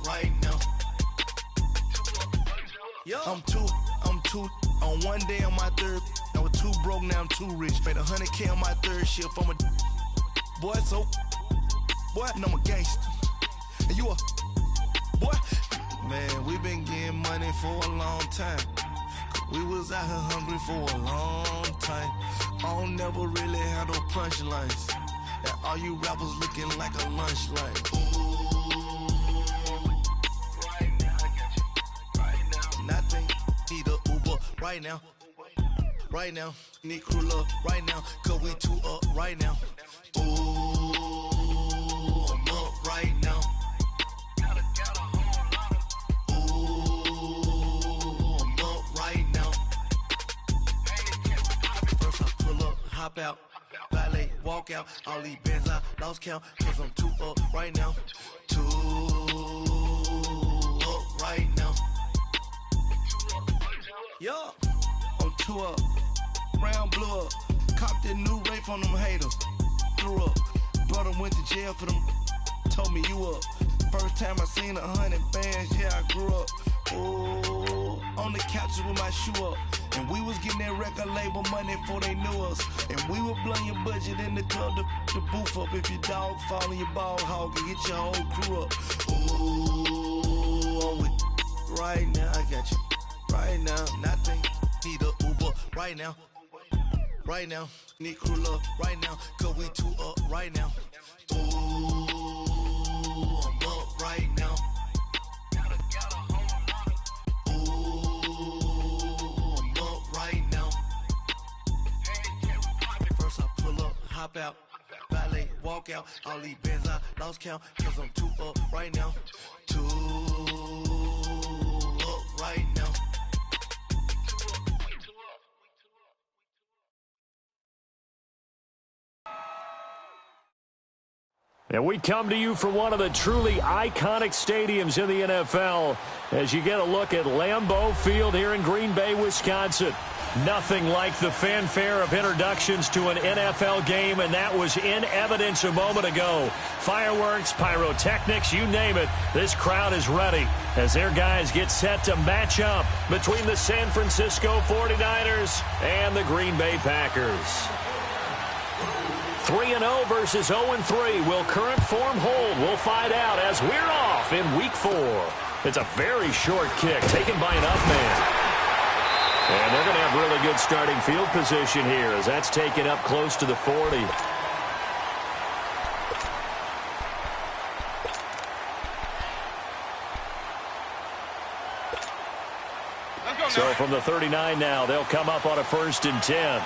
right now. I'm two. On one day on my third, I was too broke, now I'm too rich. Made 100K on my third shift. I'm a boy, so boy, and I'm a gangster. And you a boy. Man, we been getting money for a long time. We was out here hungry for a long time. I don't never really have no punchlines. And all you rappers looking like a lunch line. Right now, I got you. Right now, nothing. Need a Uber right now. Right now, need crew love right now. Cause we two up right now. Ooh, I'm up right now. Hop out, valet, walk out, all these bands I lost count, cause I'm too up right now, too up right now. Yeah, I'm too up, round blew up, copped that new rape on them haters, threw up, brother went to jail for them, told me you up, first time I seen 100 bands, yeah I grew up, ooh, on the couches with my shoe up. And we was getting that record label money before they knew us. And we were blowing your budget in the club to boof up. If your dog fall in your ball hog and get your whole crew up. Ooh, I'm with right now, I got you. Right now, nothing. Need a Uber right now. Right now, need crew love right now. Cause we two up right now. Ooh, I'm up right now. Hop out, valet, walk out, all these bands I lost count, cause I'm too up right now, too up right now. And we come to you from one of the truly iconic stadiums in the NFL as you get a look at Lambeau Field here in Green Bay, Wisconsin. Nothing like the fanfare of introductions to an NFL game, and that was in evidence a moment ago. Fireworks, pyrotechnics, you name it, this crowd is ready as their guys get set to match up between the San Francisco 49ers and the Green Bay Packers. 3-0 versus 0-3. Will current form hold? We'll find out as we're off in Week 4. It's a very short kick taken by an up man. And they're going to have really good starting field position here as that's taken up close to the 40. So from the 39 now, they'll come up on a 1st and 10.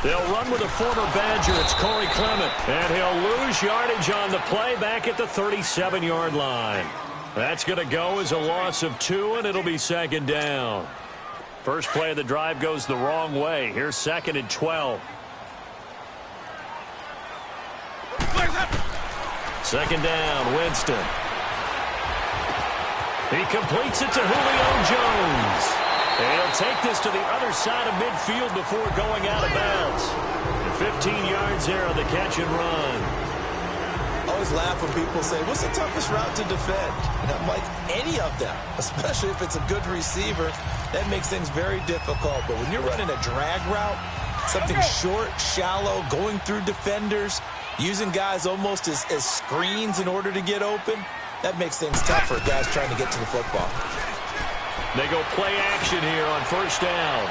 They'll run with a former Badger. It's Corey Clement. And he'll lose yardage on the play back at the 37-yard line. That's going to go as a loss of 2, and it'll be 2nd down. First play of the drive goes the wrong way. Here's 2nd and 12. 2nd down, Winston. He completes it to Julio Jones. And he'll take this to the other side of midfield before going out of bounds. And 15 yards there on the catch and run. I always laugh when people say, what's the toughest route to defend? And I'm like, any of them, especially if it's a good receiver. That makes things very difficult. But when you're running a drag route, something short, shallow, going through defenders, using guys almost as screens in order to get open, that makes things tough for guys trying to get to the football. They go play action here on 1st down.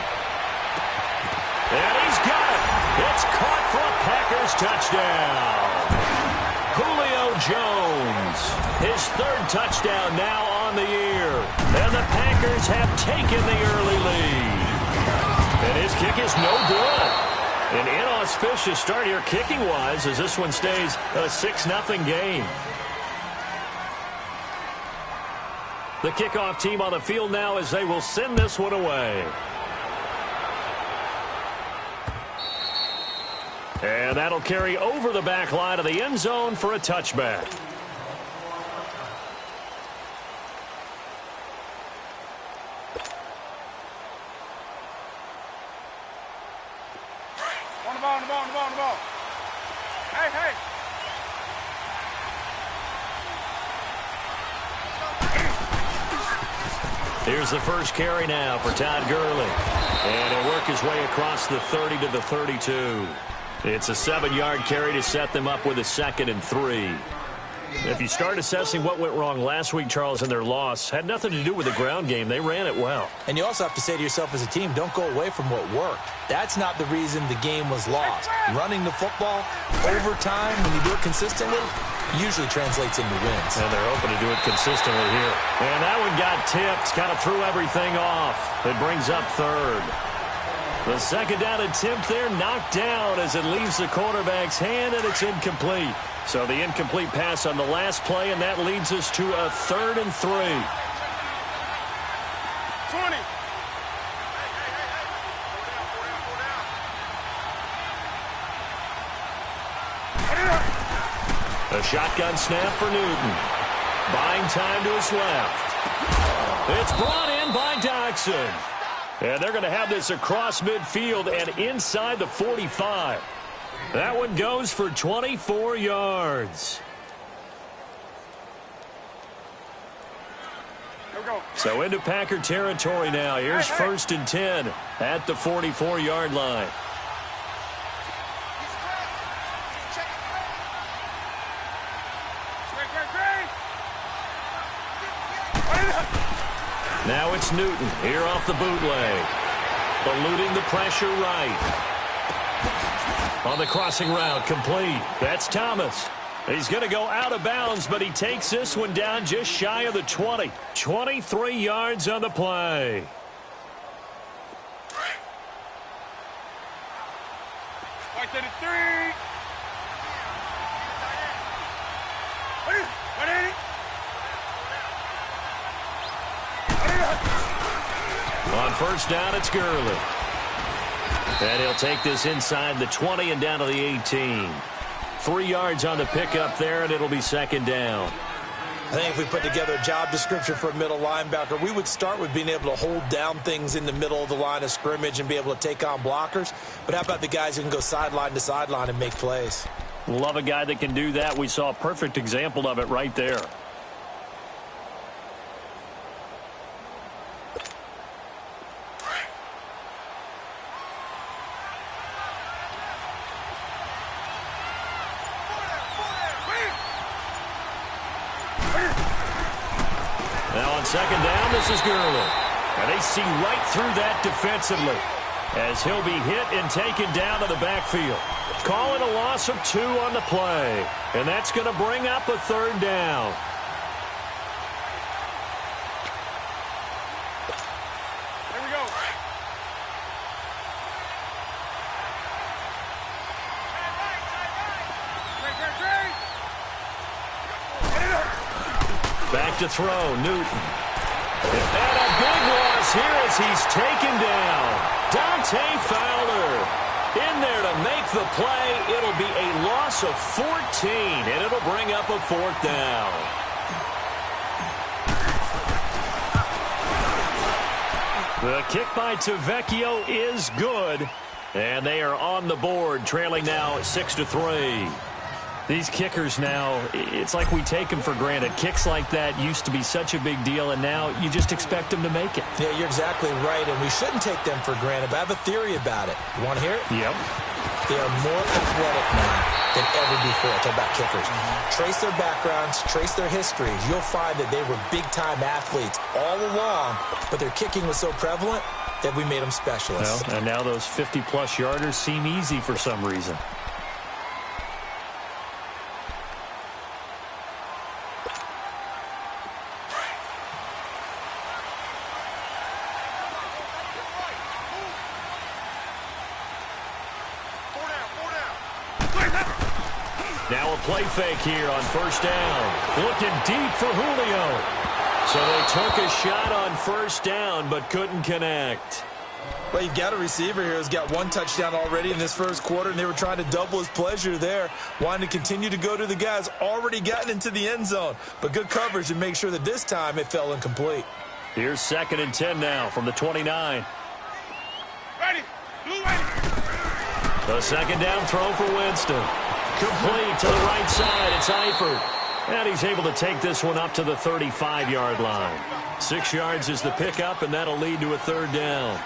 And he's got it. It's caught for a Packers touchdown. Julio Jones, his 3rd touchdown now on the year. And the Packers have taken the early lead. And his kick is no good. An inauspicious start here kicking-wise as this one stays a 6-0 game. The kickoff team on the field now as they will send this one away. And that'll carry over the back line of the end zone for a touchback. On the ball. ball. Hey. Here's the first carry now for Todd Gurley. And he'll work his way across the 30 to the 32. It's a 7-yard carry to set them up with a 2nd and 3. If you start assessing what went wrong last week, Charles, in their loss, had nothing to do with the ground game. They ran it well. And you also have to say to yourself as a team, don't go away from what worked. That's not the reason the game was lost. Running the football over time, when you do it consistently, usually translates into wins. And they're hoping to do it consistently here. And that one got tipped, kind of threw everything off. It brings up 3rd. The 2nd down attempt there knocked down as it leaves the quarterback's hand, and it's incomplete. So the incomplete pass on the last play, and that leads us to a 3rd and 3. 20. A shotgun snap for Newton. Buying time to his left. It's brought in by Doxson. And they're going to have this across midfield and inside the 45. That one goes for 24 yards. So into Packer territory now. Here's 1st and 10 at the 44-yard line. Now it's Newton here off the bootleg. Eluding the pressure right. On the crossing route, complete. That's Thomas. He's going to go out of bounds, but he takes this one down just shy of the 20. 23 yards on the play. On 1st down, it's Gurley. And he'll take this inside the 20 and down to the 18. 3 yards on the pickup there, and it'll be 2nd down. I think if we put together a job description for a middle linebacker, we would start with being able to hold down things in the middle of the line of scrimmage and be able to take on blockers. But how about the guys who can go sideline to sideline and make plays? Love a guy that can do that. We saw a perfect example of it right there. Now on 2nd down, this is Gurley. And they see right through that defensively as he'll be hit and taken down to the backfield. Calling a loss of 2 on the play. And that's going to bring up a 3rd down. Here we go. Back to throw, Newton. And a big loss here as he's taken down. Dante Fowler in there to make the play. It'll be a loss of 14, and it'll bring up a 4th down. The kick by Tavecchio is good, and they are on the board, trailing now 6-3. These kickers now, it's like we take them for granted. Kicks like that used to be such a big deal, and now you just expect them to make it. Yeah, you're exactly right, and we shouldn't take them for granted, but I have a theory about it. You want to hear it? Yep. They are more athletic now than ever before. Talk about kickers. Trace their backgrounds, trace their histories. You'll find that they were big-time athletes all along, but their kicking was so prevalent that we made them specialists. Well, and now those 50-plus yarders seem easy for some reason. Now a play fake here on 1st down. Looking deep for Julio. So they took a shot on 1st down but couldn't connect. Well, you've got a receiver here who's got 1 touchdown already in this 1st quarter, and they were trying to double his pleasure there, wanting to continue to go to the guys already gotten into the end zone. But good coverage to make sure that this time it fell incomplete. Here's 2nd and 10 now from the 29. Ready. Blue ready. The second down throw for Winston. Complete to the right side. It's Eifert. And he's able to take this one up to the 35-yard line. 6 yards is the pickup, and that'll lead to a third down.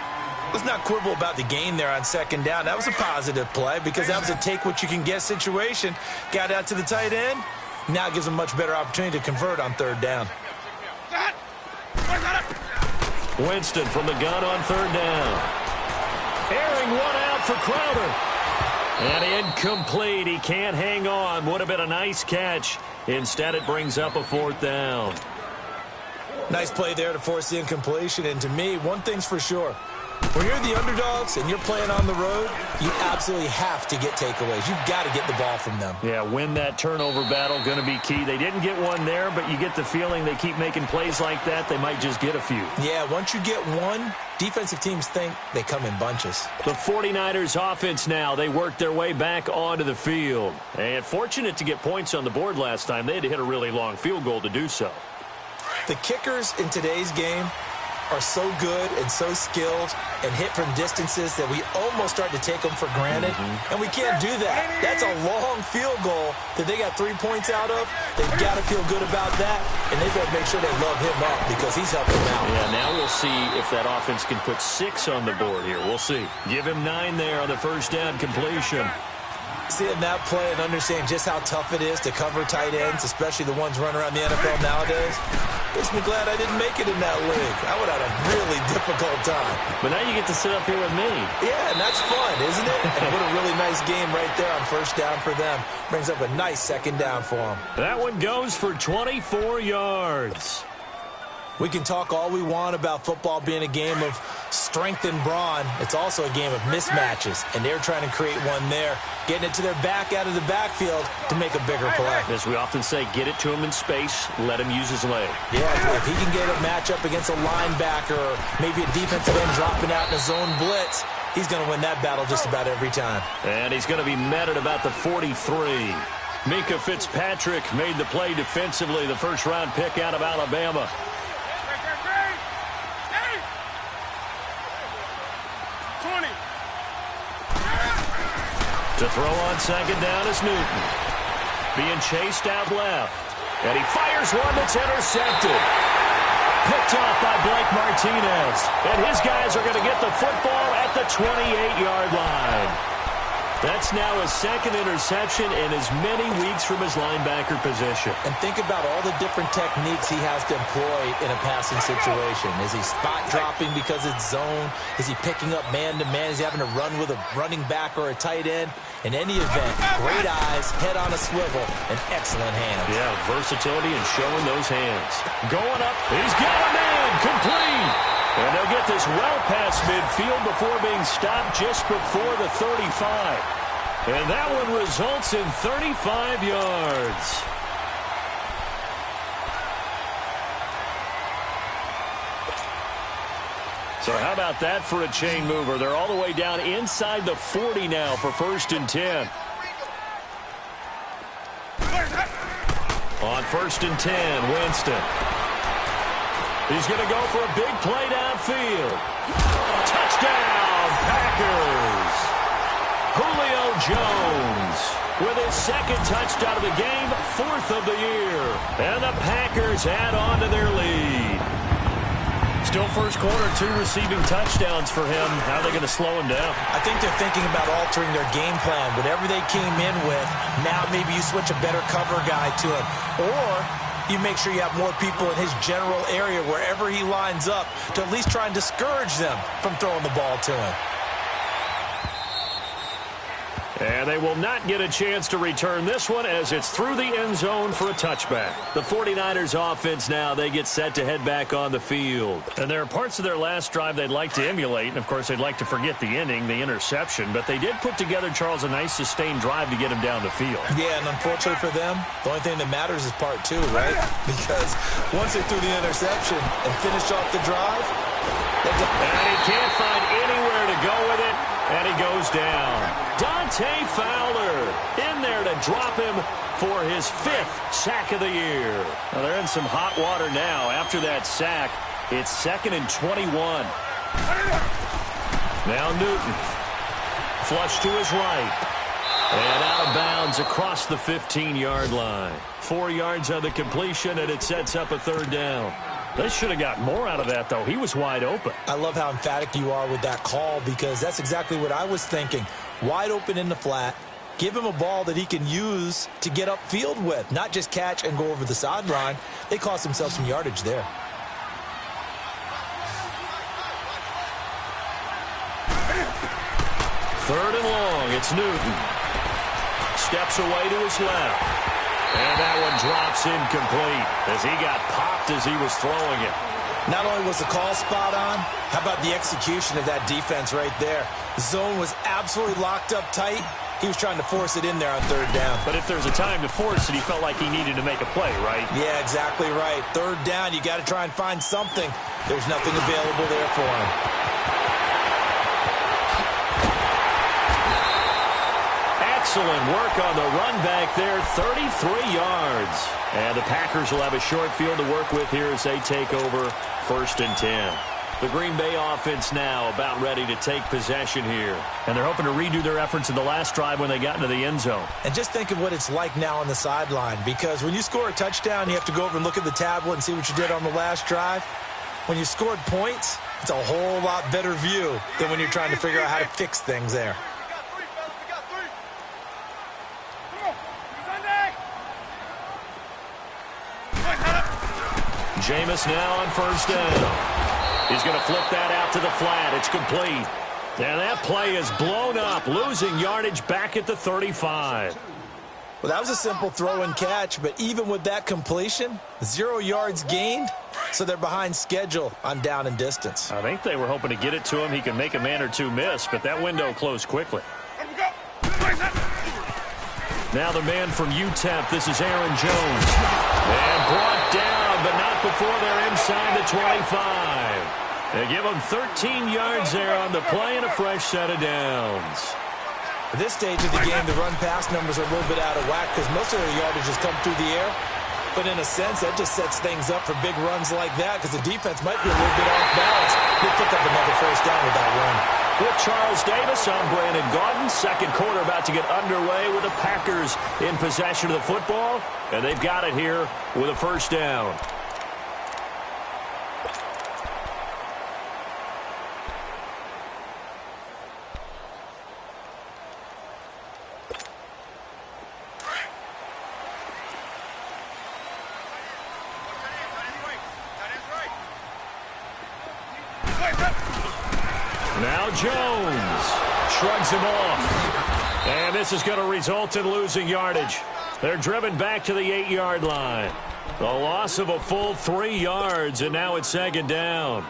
Let's not quibble about the gain there on second down. That was a positive play because that was a take-what-you-can-get situation. Got out to the tight end. Now it gives him a much better opportunity to convert on third down. Winston from the gun on third down. Airing one out for Crowder. And incomplete. He can't hang on. Would have been a nice catch. Instead, it brings up a fourth down. Nice play there to force the incompletion. And to me, one thing's for sure. When you're the underdogs and you're playing on the road, you absolutely have to get takeaways. You've got to get the ball from them. Yeah, win that turnover battle, going to be key. They didn't get one there, but you get the feeling they keep making plays like that, they might just get a few. Yeah, once you get one, defensive teams think they come in bunches. The 49ers offense now, they work their way back onto the field. And fortunate to get points on the board last time. They had to hit a really long field goal to do so. The kickers in today's game are so good and so skilled and hit from distances that we almost start to take them for granted. And we can't do that. That's a long field goal that they got 3 points out of. They've got to feel good about that, and they've got to make sure they love him up because he's helping them out. Yeah, now we'll see if that offense can put 6 on the board here. We'll see. Give him 9 there on the first down completion. Seeing that play and understand just how tough it is to cover tight ends, especially the ones running around the NFL nowadays, makes me glad I didn't make it in that league. I would have had a really difficult time. But now you get to sit up here with me. Yeah, and that's fun, isn't it? And what a really nice game right there on first down for them. Brings up a nice second down for them. That one goes for 24 yards. We can talk all we want about football being a game of strength and brawn. It's also a game of mismatches, and they're trying to create one there, getting it to their back out of the backfield to make a bigger play. As we often say, get it to him in space, let him use his leg. Yeah, if he can get a matchup against a linebacker or maybe a defensive end dropping out in a zone blitz, he's going to win that battle just about every time. And he's going to be met at about the 43. Minka Fitzpatrick made the play defensively, the first-round pick out of Alabama. To throw on second down is Newton. Being chased out left. And he fires one that's intercepted. Picked off by Blake Martinez. And his guys are going to get the football at the 28-yard line. That's now his second interception in as many weeks from his linebacker position. And think about all the different techniques he has to employ in a passing situation. Is he spot dropping because it's zone? Is he picking up man-to-man? Is he having to run with a running back or a tight end? In any event, great eyes, head on a swivel, and excellent hands. Yeah, versatility and showing those hands. Going up, he's got a man, complete. And they'll get this well past midfield before being stopped just before the 35. And that one results in 35 yards. So how about that for a chain mover? They're all the way down inside the 40 now for 1st and 10. On 1st and 10, Winston. He's going to go for a big play downfield. Touchdown, Packers. Julio Jones with his second touchdown of the game, 4th of the year. And the Packers add on to their lead. Still first quarter, 2 receiving touchdowns for him. How are they going to slow him down? I think they're thinking about altering their game plan. Whatever they came in with, now maybe you switch a better cover guy to him. Or you make sure you have more people in his general area wherever he lines up to at least try and discourage them from throwing the ball to him. And they will not get a chance to return this one as it's through the end zone for a touchback. The 49ers offense now, they get set to head back on the field. And there are parts of their last drive they'd like to emulate. And, of course, they'd like to forget the inning, the interception. But they did put together, Charles, a nice sustained drive to get him down the field. Yeah, and unfortunately for them, the only thing that matters is part 2, right? Because once they threw the interception and finished off the drive, and he can't find anywhere to go with it. And he goes down. Dante Fowler in there to drop him for his 5th sack of the year. Now they're in some hot water now. After that sack, it's 2nd and 21. Now Newton flush to his right. And out of bounds across the 15-yard line. 4 yards on the completion, and it sets up a third down. They should have got more out of that, though. He was wide open. I love how emphatic you are with that call, because that's exactly what I was thinking. Wide open in the flat. Give him a ball that he can use to get upfield with, not just catch and go over the sideline. They cost themselves some yardage there. Third and long, it's Newton. Steps away to his left. And that one drops incomplete as he got popped as he was throwing it. Not only was the call spot on, how about the execution of that defense right there? The zone was absolutely locked up tight. He was trying to force it in there on third down. But if there's a time to force it, he felt like he needed to make a play, right? Yeah, exactly right. Third down, you got to try and find something. There's nothing available there for him. Excellent work on the run back there, 33 yards. And the Packers will have a short field to work with here as they take over 1st and 10. The Green Bay offense now about ready to take possession here. And they're hoping to redo their efforts in the last drive when they got into the end zone. And just think of what it's like now on the sideline, because when you score a touchdown, you have to go over and look at the tablet and see what you did on the last drive. When you scored points, it's a whole lot better view than when you're trying to figure out how to fix things there. Jameis now on 1st down. He's going to flip that out to the flat. It's complete. And that play is blown up, losing yardage back at the 35. Well, that was a simple throw and catch, but even with that completion, 0 yards gained, so they're behind schedule on down and distance. I think they were hoping to get it to him. He can make a man or two miss, but that window closed quickly. Now the man from UTEP, this is Aaron Jones. And brought down, but not before they're inside the 25. They give him 13 yards there on the play and a fresh set of downs. At this stage of the game, the run-pass numbers are a little bit out of whack because most of their yardage has come through the air. But in a sense, that just sets things up for big runs like that because the defense might be a little bit off balance. They pick up another first down with that run. With Charles Davis, I'm Brandon Gaudin. Second quarter about to get underway with the Packers in possession of the football. And they've got it here with a first down. Now Jones shrugs him off. And this is going to result in losing yardage. They're driven back to the 8-yard line. The loss of a full 3 yards, and now it's 2nd down.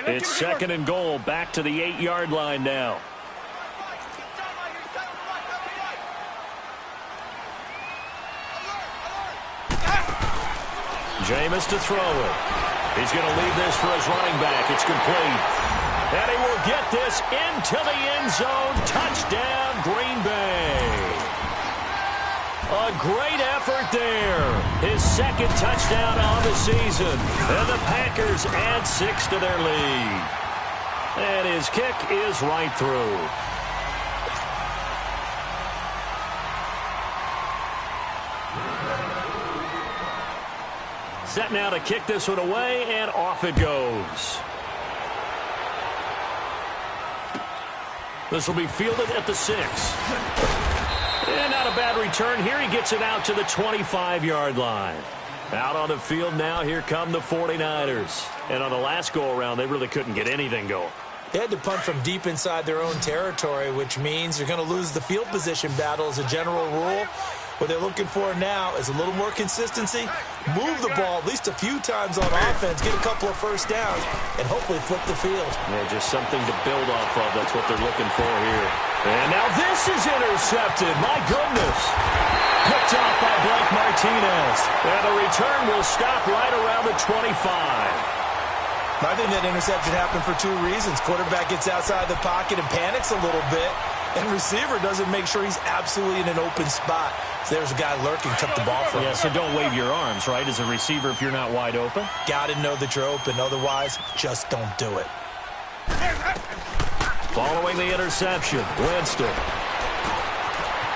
It's 2nd and goal, back to the 8-yard line now. Jameis to throw it. He's going to leave this for his running back. It's complete. And he will get this into the end zone. Touchdown, Green Bay. A great effort there. His 2nd touchdown on the season. And the Packers add 6 to their lead. And his kick is right through. Set now to kick this one away, and off it goes. This will be fielded at the 6. And not a bad return here. He gets it out to the 25-yard line. Out on the field now, here come the 49ers. And on the last go-around, they really couldn't get anything going. They had to punt from deep inside their own territory, which means you're going to lose the field position battle as a general rule. What they're looking for now is a little more consistency, move the ball at least a few times on offense, get a couple of first downs, and hopefully flip the field. Yeah, just something to build off of. That's what they're looking for here. And now this is intercepted. My goodness. Picked off by Blake Martinez. And the return will stop right around the 25. I think that interception happened for 2 reasons. Quarterback gets outside the pocket and panics a little bit. And receiver doesn't make sure he's absolutely in an open spot. So there's a guy lurking, took the ball from him. Yeah, so don't wave your arms, right, as a receiver if you're not wide open. Got to know that you're open. Otherwise, just don't do it. Following the interception, Winston.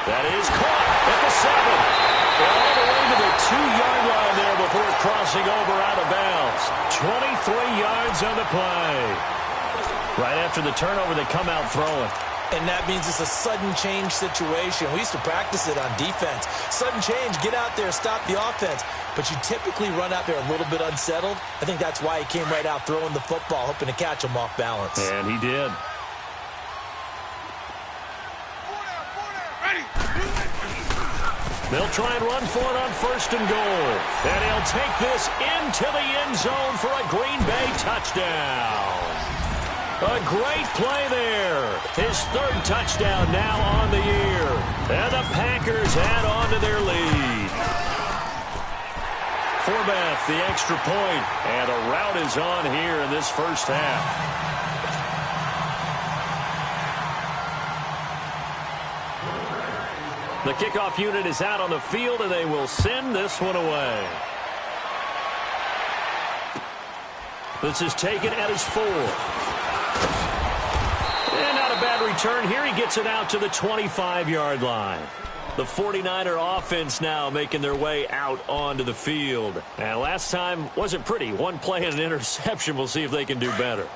That is caught at the 7. All the way to the 2-yard line there before crossing over out of bounds. 23 yards on the play. Right after the turnover, they come out throwing. And that means it's a sudden change situation. We used to practice it on defense. Sudden change, get out there, stop the offense. But you typically run out there a little bit unsettled. I think that's why he came right out throwing the football, hoping to catch him off balance. And he did. They'll try and run for it on 1st and goal. And he'll take this into the end zone for a Green Bay touchdown. A great play there. His 3rd touchdown now on the year. And the Packers add on to their lead. Forbath, the extra point. And a rout is on here in this first half. The kickoff unit is out on the field, and they will send this one away. This is taken at his 4. And not a bad return here. He gets it out to the 25-yard line. The 49er offense now making their way out onto the field. And last time wasn't pretty. One play and an interception. We'll see if they can do better.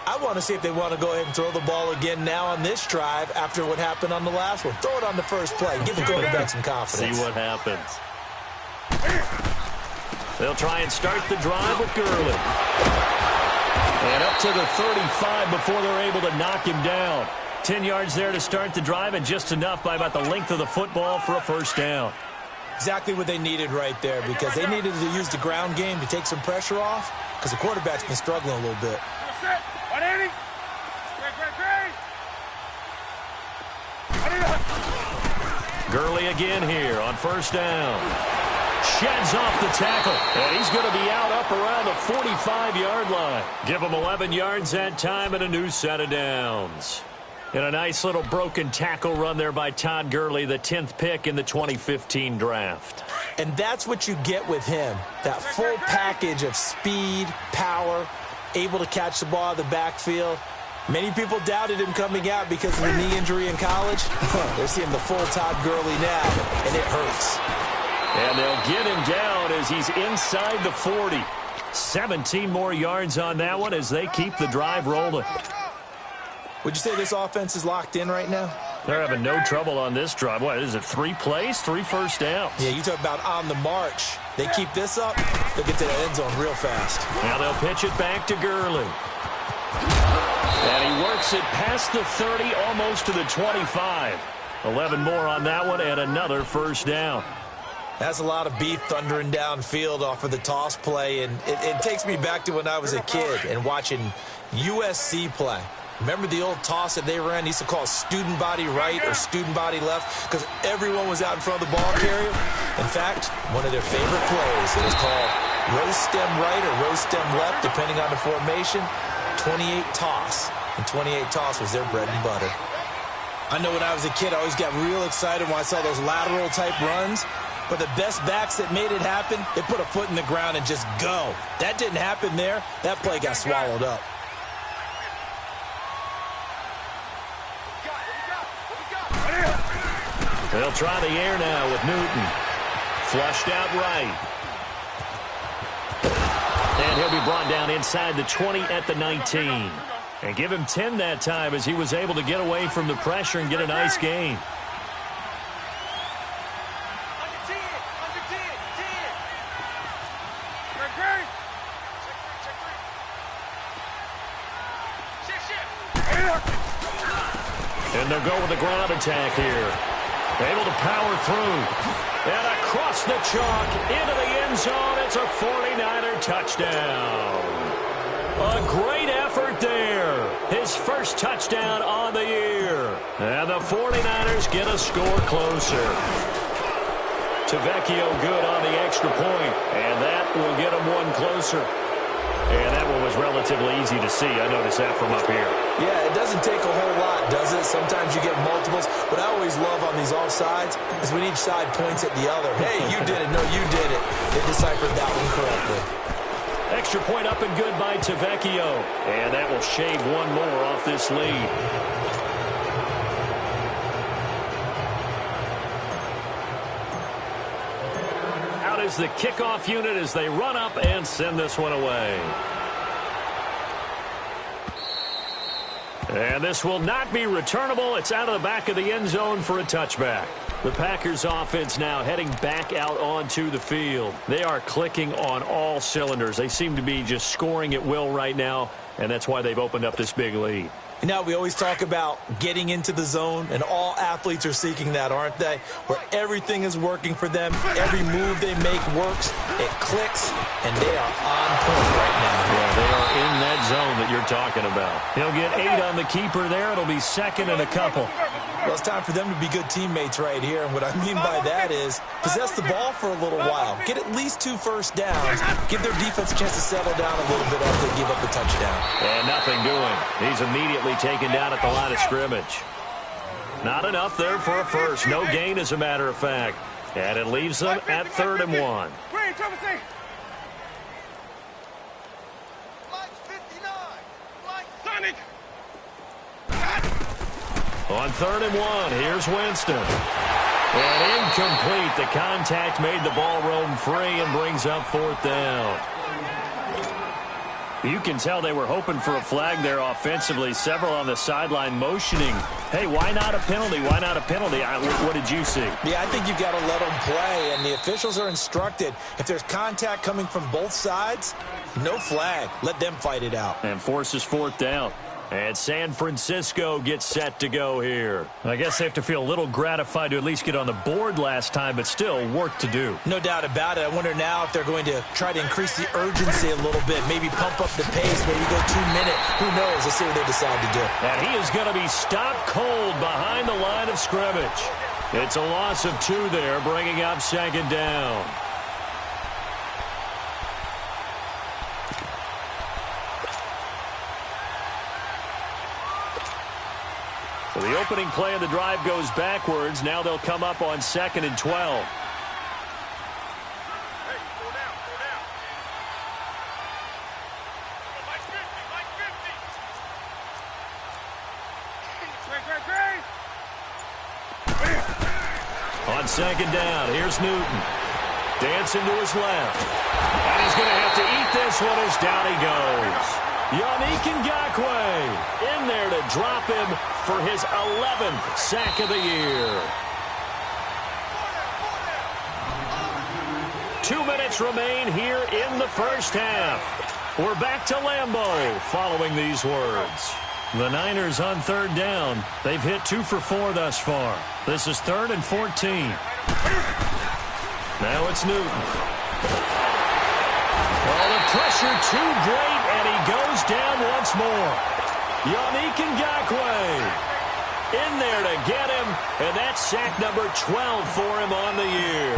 I want to see if they want to go ahead and throw the ball again now on this drive after what happened on the last one. Throw it on the first play. Give the quarterback some confidence. See what happens. They'll try and start the drive with Gurley. And up to the 35 before they're able to knock him down. 10 yards there to start the drive, and just enough by about the length of the football for a first down. Exactly what they needed right there, because they needed to use the ground game to take some pressure off, because the quarterback's been struggling a little bit. Gurley again here on 1st down. Sheds off the tackle, and he's going to be out up around the 45-yard line. Give him 11 yards that time and a new set of downs. And a nice little broken tackle run there by Todd Gurley, the 10th pick in the 2015 draft. And that's what you get with him, that full package of speed, power, able to catch the ball in the backfield. Many people doubted him coming out because of the knee injury in college. They're seeing the full Todd Gurley now, and it hurts. And they'll get him down as he's inside the 40. 17 more yards on that one as they keep the drive rolling. Would you say this offense is locked in right now? They're having no trouble on this drive. What is it, 3 plays, 3 first downs? Yeah, you talk about on the march. They keep this up, they'll get to the end zone real fast. Now they'll pitch it back to Gurley. And he works it past the 30, almost to the 25. 11 more on that one, and another first down. That's a lot of beef thundering downfield off of the toss play, and it takes me back to when I was a kid and watching USC play. Remember the old toss that they ran? They used to call student body right or student body left because everyone was out in front of the ball carrier. In fact, one of their favorite plays, it was called rose stem right or rose stem left, depending on the formation, 28 toss. And 28 toss was their bread and butter. I know when I was a kid, I always got real excited when I saw those lateral type runs. But the best backs that made it happen, they put a foot in the ground and just go. That didn't happen there. That play got swallowed up. They'll try the air now with Newton. Flushed out right. And he'll be brought down inside the 20 at the 19. And give him 10 that time as he was able to get away from the pressure and get a nice gain. And they'll go with the ground attack here. Able to power through. And across the chalk into the end zone. It's a 49er touchdown. A great effort there. His first touchdown on the year. And the 49ers get a score closer. Tavecchio good on the extra point. And that will get them one closer. And that one was relatively easy to see. I noticed that from up here. Yeah, it doesn't take a whole lot, does it? Sometimes you get multiples. What I always love on these offsides is when each side points at the other. Hey, you did it. No, you did it. They deciphered that one correctly. Extra point up and good by Tavecchio. And that will shave one more off this lead. Out is the kickoff unit as they run up and send this one away. And this will not be returnable. It's out of the back of the end zone for a touchback. The Packers offense now heading back out onto the field. They are clicking on all cylinders. They seem to be just scoring at will right now, and that's why they've opened up this big lead. You know, we always talk about getting into the zone, and all athletes are seeking that, aren't they? Where everything is working for them, every move they make works, it clicks, and they are on point right now. Yeah, they are in that zone that you're talking about. He'll get 8 on the keeper there. It'll be second and a couple. Well, it's time for them to be good teammates right here, and what I mean by that is possess the ball for a little while, get at least 2 first downs, give their defense a chance to settle down a little bit after they give up the touchdown. And nothing doing. He's immediately taken down at the line of scrimmage. Not enough there for a first. No gain, as a matter of fact. And it leaves them at 3rd and 1. Sonic! On 3rd and 1, here's Winston. And incomplete. The contact made the ball roam free and brings up 4th down. You can tell they were hoping for a flag there offensively. Several on the sideline motioning. Hey, why not a penalty? Why not a penalty? What did you see? Yeah, I think you've got to let them play, and the officials are instructed. If there's contact coming from both sides, no flag. Let them fight it out. And forces 4th down. And San Francisco gets set to go here. I guess they have to feel a little gratified to at least get on the board last time, but still work to do. No doubt about it. I wonder now if they're going to try to increase the urgency a little bit, maybe pump up the pace, maybe go 2 minute. Who knows? Let's see what they decide to do. And he is going to be stopped cold behind the line of scrimmage. It's a loss of 2 there, bringing up 2nd down. So the opening play of the drive goes backwards. Now they'll come up on 2nd and 12. On 2nd down, here's Newton. Dancing to his left. And he's going to have to eat this one as down he goes. Yannick Ngakoue in there to drop him for his 11th sack of the year. 2 minutes remain here in the first half. We're back to Lambeau following these words. The Niners on 3rd down. They've hit 2 for 4 thus far. This is 3rd and 14. Now it's Newton. Oh, the pressure too great, and he goes down once more. Yannick Ngakoue in there to get him, and that's sack number 12 for him on the year.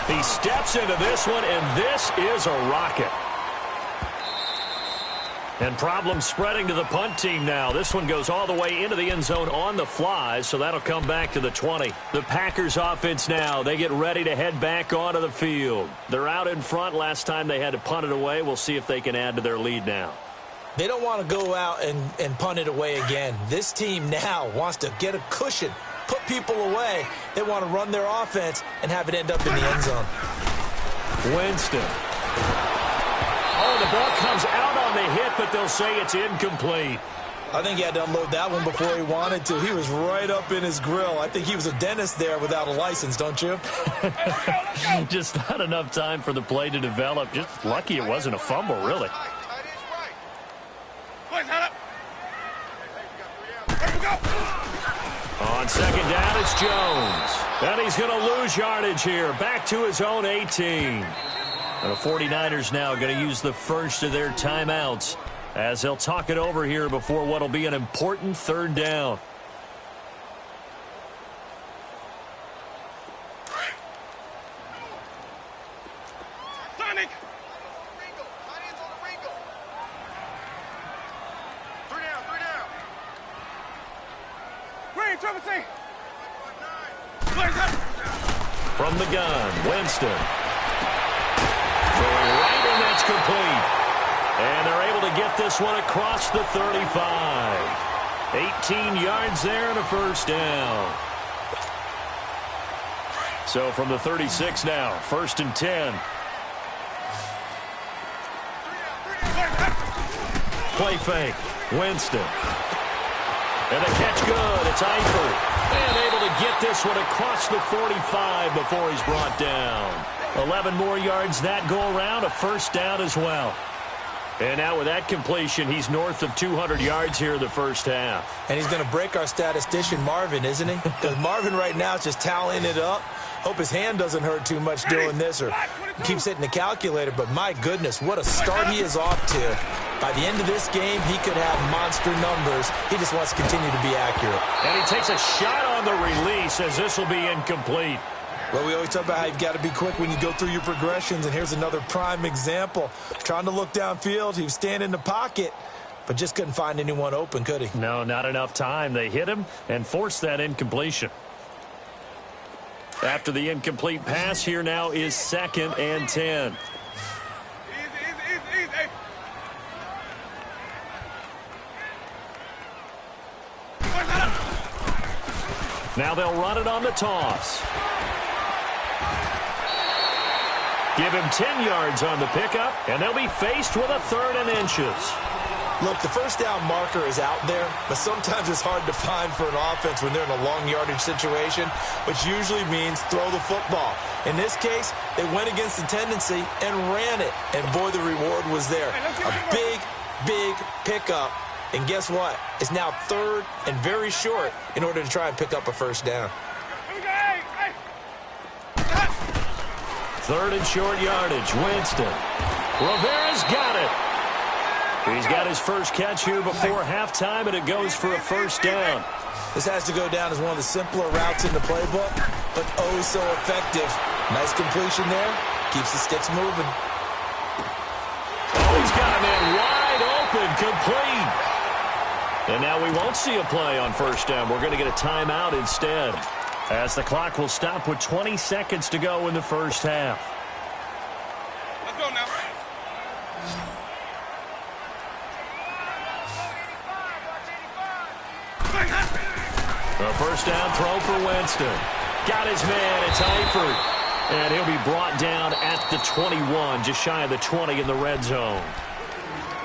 He steps into this one, and this is a rocket. And problems spreading to the punt team now. This one goes all the way into the end zone on the fly, so that'll come back to the 20. The Packers offense now, they get ready to head back onto the field. They're out in front. Last time they had to punt it away. We'll see if they can add to their lead now. They don't want to go out and punt it away again. This team now wants to get a cushion, put people away. They want to run their offense and have it end up in the end zone. Winston. Oh, the ball comes out on the hit, but they'll say it's incomplete. I think he had to unload that one before he wanted to. He was right up in his grill. I think he was a dentist there without a license, don't you? Just not enough time for the play to develop. Just lucky it wasn't a fumble, really. On 2nd down, it's Jones. And he's going to lose yardage here. Back to his own 18. And the 49ers now going to use the first of their timeouts as they'll talk it over here before what will be an important 3rd down. Sonic! From the gun, Winston. Throwing right, and that's complete. And they're able to get this one across the 35. 18 yards there and a first down. So from the 36 now, 1st and 10. Play fake, Winston. And the catch good, it's Eifert. And able to get this one across the 45 before he's brought down. 11 more yards that go around, a first down as well. And now with that completion, he's north of 200 yards here in the first half. And he's going to break our statistician, Marvin, isn't he? Because Marvin right now is just tallying it up. Hope his hand doesn't hurt too much doing this or keeps hitting the calculator. But my goodness, what a start he is off to. By the end of this game, he could have monster numbers. He just wants to continue to be accurate. And he takes a shot on the release as this will be incomplete. Well, we always talk about how you've got to be quick when you go through your progressions, and here's another prime example. Trying to look downfield, he was standing in the pocket, but just couldn't find anyone open, could he? No, not enough time. They hit him and forced that incompletion. After the incomplete pass, here now is 2nd and 10. Easy. Now they'll run it on the toss. Give him 10 yards on the pickup, and they'll be faced with a 3rd and inches. Look, the first down marker is out there, but sometimes it's hard to find for an offense when they're in a long yardage situation, which usually means throw the football. In this case, they went against the tendency and ran it, and boy, the reward was there. A big pickup, and guess what? It's now 3rd and very short in order to try and pick up a first down. 3rd and short yardage, Winston. Rivera's got it. He's got his first catch here before halftime, and it goes for a first down. This has to go down as one of the simpler routes in the playbook, but oh so effective. Nice completion there. Keeps the sticks moving. Oh, he's got a man wide open, complete. And now we won't see a play on first down. We're going to get a timeout instead, as the clock will stop with 20 seconds to go in the first half. Let's go now. A first down throw for Winston. Got his man, it's Eifert. And he'll be brought down at the 21, just shy of the 20 in the red zone.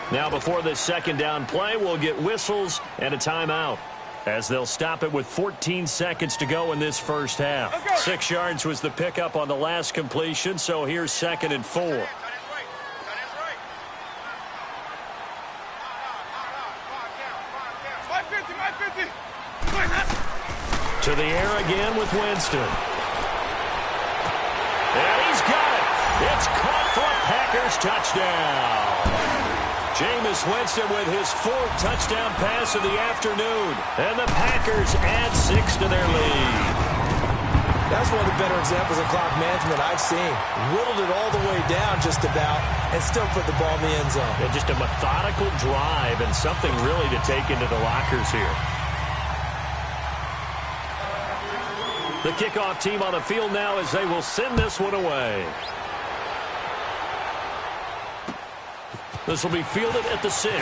Now before this second down play, we'll get whistles and a timeout, as they'll stop it with 14 seconds to go in this first half. 6 yards was the pickup on the last completion, so here's 2nd and 4. To the air again with Winston. And he's got it. It's caught for a Packers touchdown. Jameis Winston with his 4th touchdown pass of the afternoon. And the Packers add 6 to their lead. That's one of the better examples of clock management I've seen. Whittled it all the way down just about and still put the ball in the end zone. Yeah, just a methodical drive and something really to take into the lockers here. The kickoff team on the field now as they will send this one away. This will be fielded at the 6.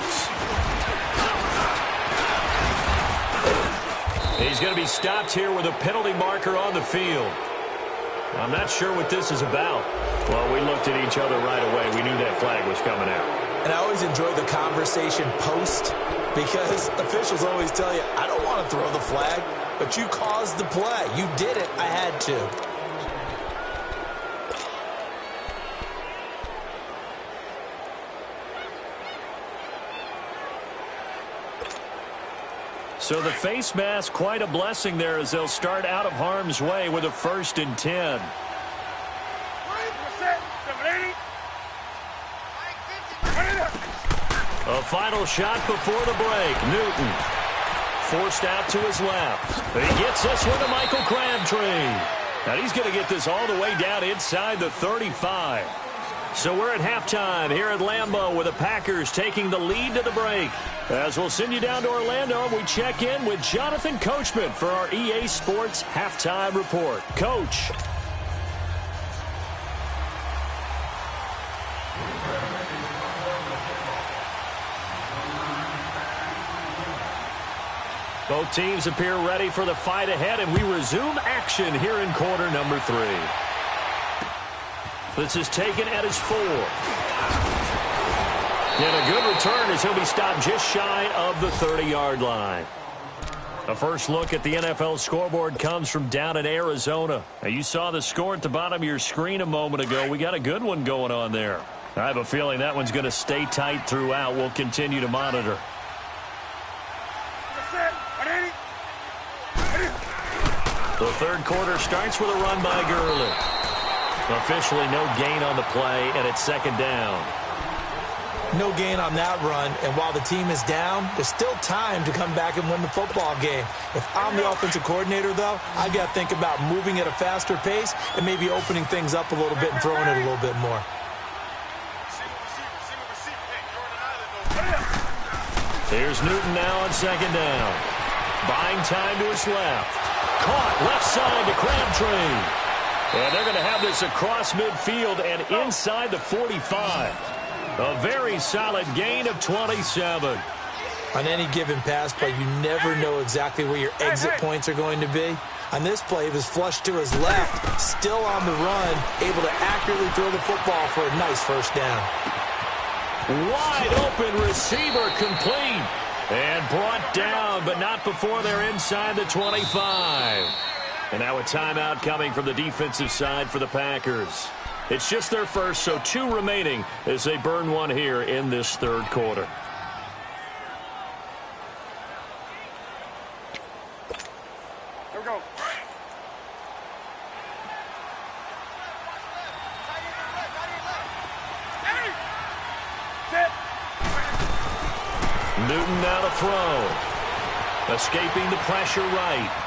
He's going to be stopped here with a penalty marker on the field. I'm not sure what this is about. Well, we looked at each other right away. We knew that flag was coming out. And I always enjoy the conversation post, because officials always tell you, I don't want to throw the flag, but you caused the play. You did it. I had to. So the face mask, quite a blessing there, as they'll start out of harm's way with a 1st and 10. A final shot before the break. Newton forced out to his left. He gets this one to Michael Crabtree. And he's going to get this all the way down inside the 35. So we're at halftime here at Lambeau with the Packers taking the lead to the break. As we'll send you down to Orlando, we check in with Jonathan Coachman for our EA Sports Halftime Report. Coach. Both teams appear ready for the fight ahead, and we resume action here in quarter number 3. This is taken at his 4. And a good return as he'll be stopped just shy of the 30-yard line. A first look at the NFL scoreboard comes from down in Arizona. Now, you saw the score at the bottom of your screen a moment ago. We got a good one going on there. I have a feeling that one's going to stay tight throughout. We'll continue to monitor. The third quarter starts with a run by Gurley. Officially no gain on the play, and it's second down. No gain on that run, and while the team is down, there's still time to come back and win the football game. If I'm the offensive coordinator, though, I got to think about moving at a faster pace and maybe opening things up a little bit and throwing it a little bit more. Here's Newton now on second down. Buying time to his left. Caught left side to Crabtree. And they're going to have this across midfield and inside the 45. A very solid gain of 27. On any given pass play, you never know exactly where your exit points are going to be. On this play, it was flushed to his left, still on the run, able to accurately throw the football for a nice first down. Wide open receiver complete. And brought down, but not before they're inside the 25. And now a timeout coming from the defensive side for the Packers. It's just their first, so 2 remaining as they burn one here in this third quarter. Here we go. Sit. Newton now to throw. Escaping the pressure right.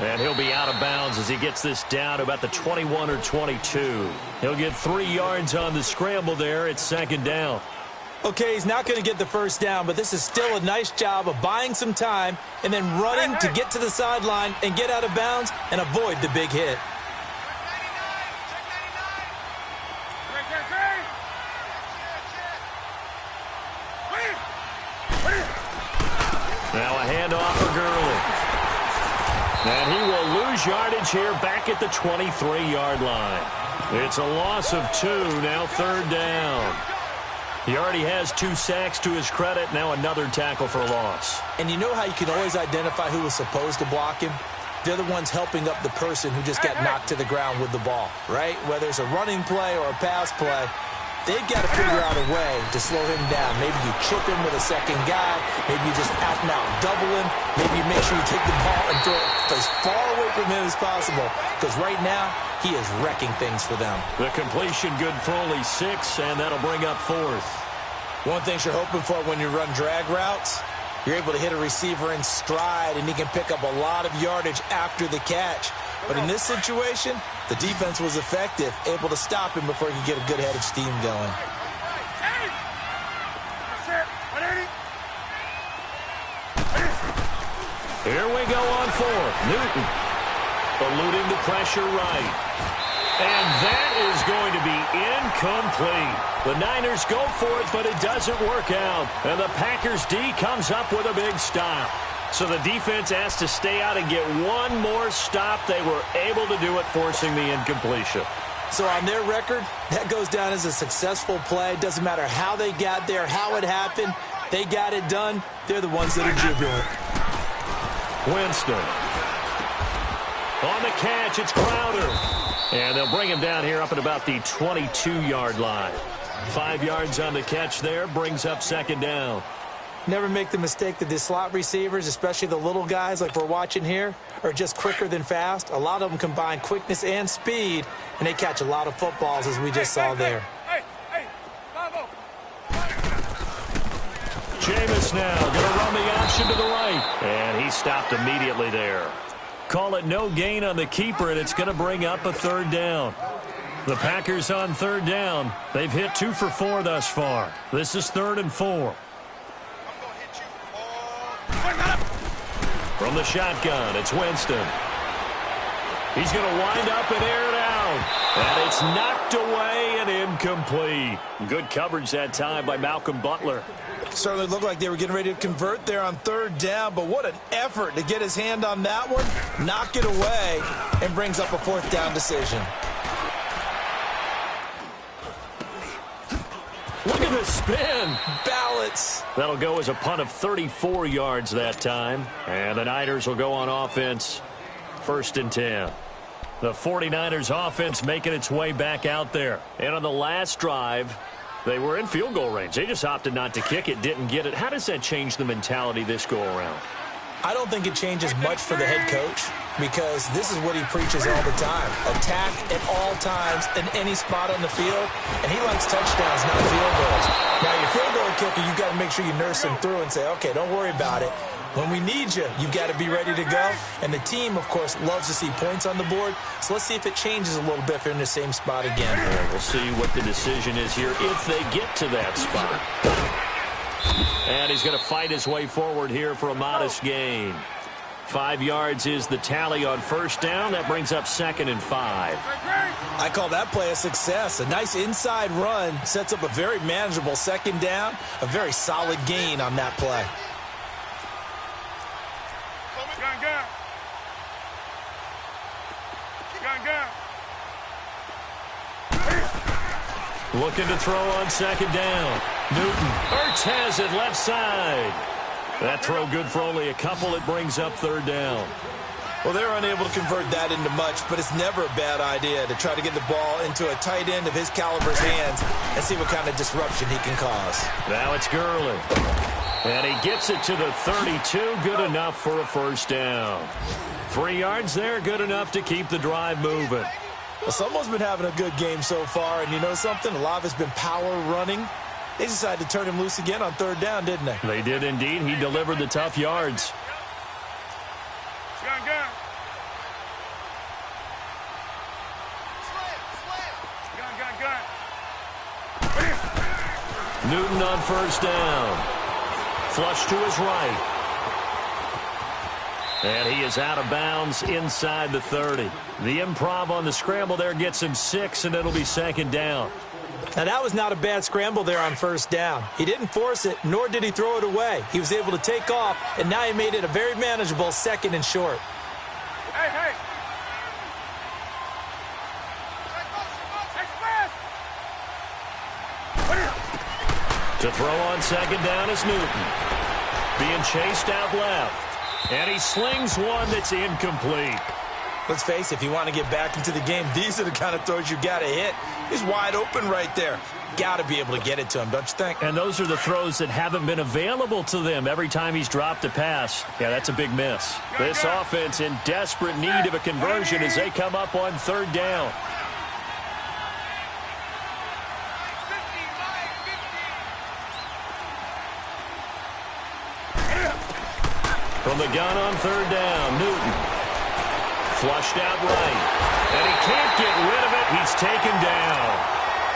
And he'll be out of bounds as he gets this down to about the 21 or 22. He'll get 3 yards on the scramble there. It's second down. Okay, he's not going to get the first down, but this is still a nice job of buying some time and then running to get to the sideline and get out of bounds and avoid the big hit. Now a handoff for Gurley. And he will lose yardage here back at the 23-yard line. It's a loss of 2, now third down. He already has 2 sacks to his credit, now another tackle for a loss. And you know how you can always identify who was supposed to block him? They're the ones helping up the person who just got knocked to the ground with the ball, right? Whether it's a running play or a pass play, they've got to figure out a way to slow him down. Maybe you chip him with a second guy. Maybe you just out and out double him. Maybe you make sure you take the ball and throw it as far away from him as possible. Because right now, he is wrecking things for them. The completion good for only 6, and that'll bring up 4th. One thing you're hoping for when you run drag routes, you're able to hit a receiver in stride, and he can pick up a lot of yardage after the catch. But in this situation, the defense was effective, able to stop him before he could get a good head of steam going. Here we go on 4th. Newton eluding the pressure right. And that is going to be incomplete. The Niners go for it, but it doesn't work out. And the Packers D comes up with a big stop. So the defense has to stay out and get one more stop. They were able to do it, forcing the incompletion. So on their record, that goes down as a successful play. Doesn't matter how they got there, how it happened. They got it done. They're the ones that are jubilant. Winston. On the catch, it's Crowder. And they'll bring him down here up at about the 22-yard line. 5 yards on the catch there, brings up second down. Never make the mistake that the slot receivers, especially the little guys like we're watching here, are just quicker than fast. A lot of them combine quickness and speed, and they catch a lot of footballs, as we just saw there. Jameis now going to run the option to the right. And he stopped immediately there. Call it no gain on the keeper, and it's going to bring up a third down. The Packers on third down. They've hit 2 for 4 thus far. This is 3rd and 4. From the shotgun, it's Winston. He's going to wind up and air it out. And it's knocked away and incomplete. Good coverage that time by Malcolm Butler. Certainly looked like they were getting ready to convert there on third down, but what an effort to get his hand on that one, knock it away, and brings up a 4th down decision. Look at the spin. Balance. That'll go as a punt of 34 yards that time. And the Niners will go on offense. 1st and 10. The 49ers offense making its way back out there. And on the last drive, they were in field goal range. They just opted not to kick it, didn't get it. How does that change the mentality this go around? I don't think it changes much for the head coach because this is what he preaches all the time. Attack at all times in any spot on the field, and he likes touchdowns, not field goals. Now, your field goal kicker, you've got to make sure you nurse him through and say, okay, don't worry about it. When we need you, you've got to be ready to go. And the team, of course, loves to see points on the board. So let's see if it changes a little bit if they're in the same spot again. Yeah, we'll see what the decision is here if they get to that spot. And he's going to fight his way forward here for a modest gain. 5 yards is the tally on 1st down. That brings up 2nd and 5. I call that play a success. A nice inside run sets up a very manageable 2nd down. A very solid gain on that play. Looking to throw on 2nd down. Newton. Ertz has it left side. That throw good for only a couple. It brings up 3rd down. Well, they're unable to convert that into much, but it's never a bad idea to try to get the ball into a tight end of his caliber's hands and see what kind of disruption he can cause. Now it's Gurley. And he gets it to the 32. Good enough for a 1st down. 3 yards there. Good enough to keep the drive moving. Well, someone's been having a good game so far, and you know something? A lot of it's been power running. They decided to turn him loose again on 3rd down, didn't they? They did indeed. He delivered the tough yards. Newton on 1st down. Flush to his right. And he is out of bounds inside the 30. The improv on the scramble there gets him 6, and it'll be 2nd down. Now, that was not a bad scramble there on 1st down. He didn't force it, nor did he throw it away. He was able to take off, and now he made it a very manageable 2nd and short. Hey, hey. To throw on 2nd down is Newton. Being chased out left. And he slings one that's incomplete. Let's face it, if you want to get back into the game, these are the kind of throws you got to hit. He's wide open right there. Got to be able to get it to him, don't you think? And those are the throws that haven't been available to them every time he's dropped a pass. Yeah, that's a big miss. This offense in desperate need of a conversion as they come up on 3rd down. From the gun on 3rd down, Newton. Flushed out right. And he can't get rid of it. He's taken down.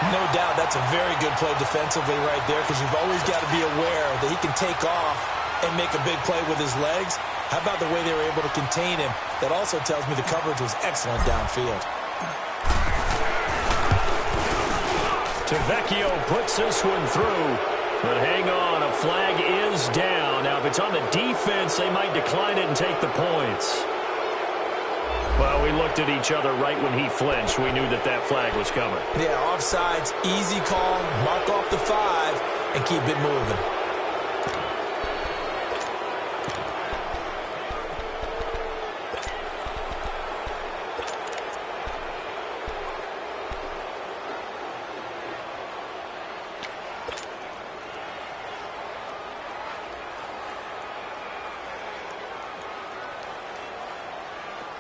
No doubt that's a very good play defensively right there because you've always got to be aware that he can take off and make a big play with his legs. How about the way they were able to contain him? That also tells me the coverage was excellent downfield. Tavecchio puts this one through. But hang on, a flag is down. Now, if it's on the defense, they might decline it and take the points. Well, we looked at each other right when he flinched. We knew that that flag was coming. Yeah, offsides, easy call, mark off the 5, and keep it moving.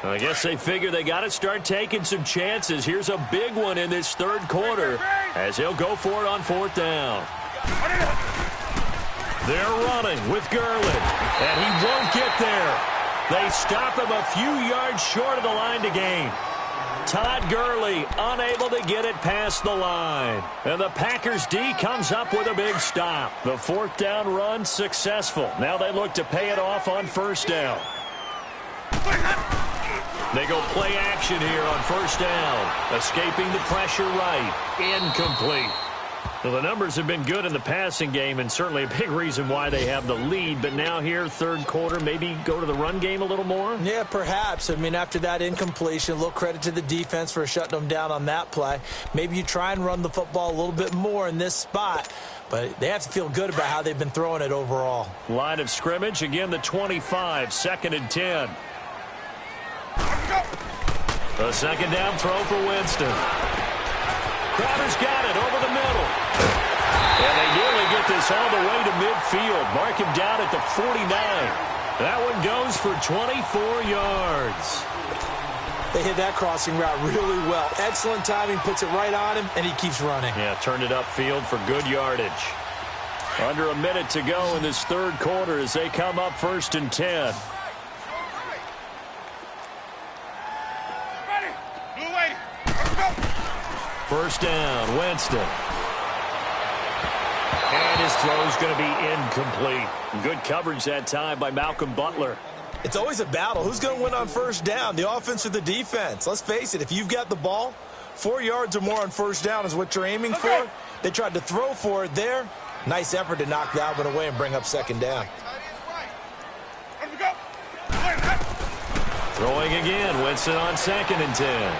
I guess they figure they got to start taking some chances. Here's a big one in this 3rd quarter as he'll go for it on 4th down. They're running with Gurley, and he won't get there. They stop him a few yards short of the line to gain. Todd Gurley unable to get it past the line. And the Packers D comes up with a big stop. The 4th down run successful. Now they look to pay it off on 1st down. They go play action here on 1st down. Escaping the pressure right. Incomplete. Well, the numbers have been good in the passing game and certainly a big reason why they have the lead. But now here, 3rd quarter, maybe go to the run game a little more? Yeah, perhaps. I mean, after that incompletion, a little credit to the defense for shutting them down on that play. Maybe you try and run the football a little bit more in this spot. But they have to feel good about how they've been throwing it overall. Line of scrimmage, again, the 25, 2nd and 10. A 2nd down throw for Winston. Crowder's got it over the middle. And they nearly get this all the way to midfield. Mark him down at the 49. That one goes for 24 yards. They hit that crossing route really well. Excellent timing, puts it right on him, and he keeps running. Yeah, turned it upfield for good yardage. Under a minute to go in this 3rd quarter as they come up 1st and 10. First down, Winston. And his throw's going to be incomplete. Good coverage that time by Malcolm Butler. It's always a battle. Who's going to win on 1st down, the offense or the defense? Let's face it, if you've got the ball, 4 yards or more on 1st down is what you're aiming for. They tried to throw for it there. Nice effort to knock that one away and bring up 2nd down. Throwing again, Winston on 2nd and 10.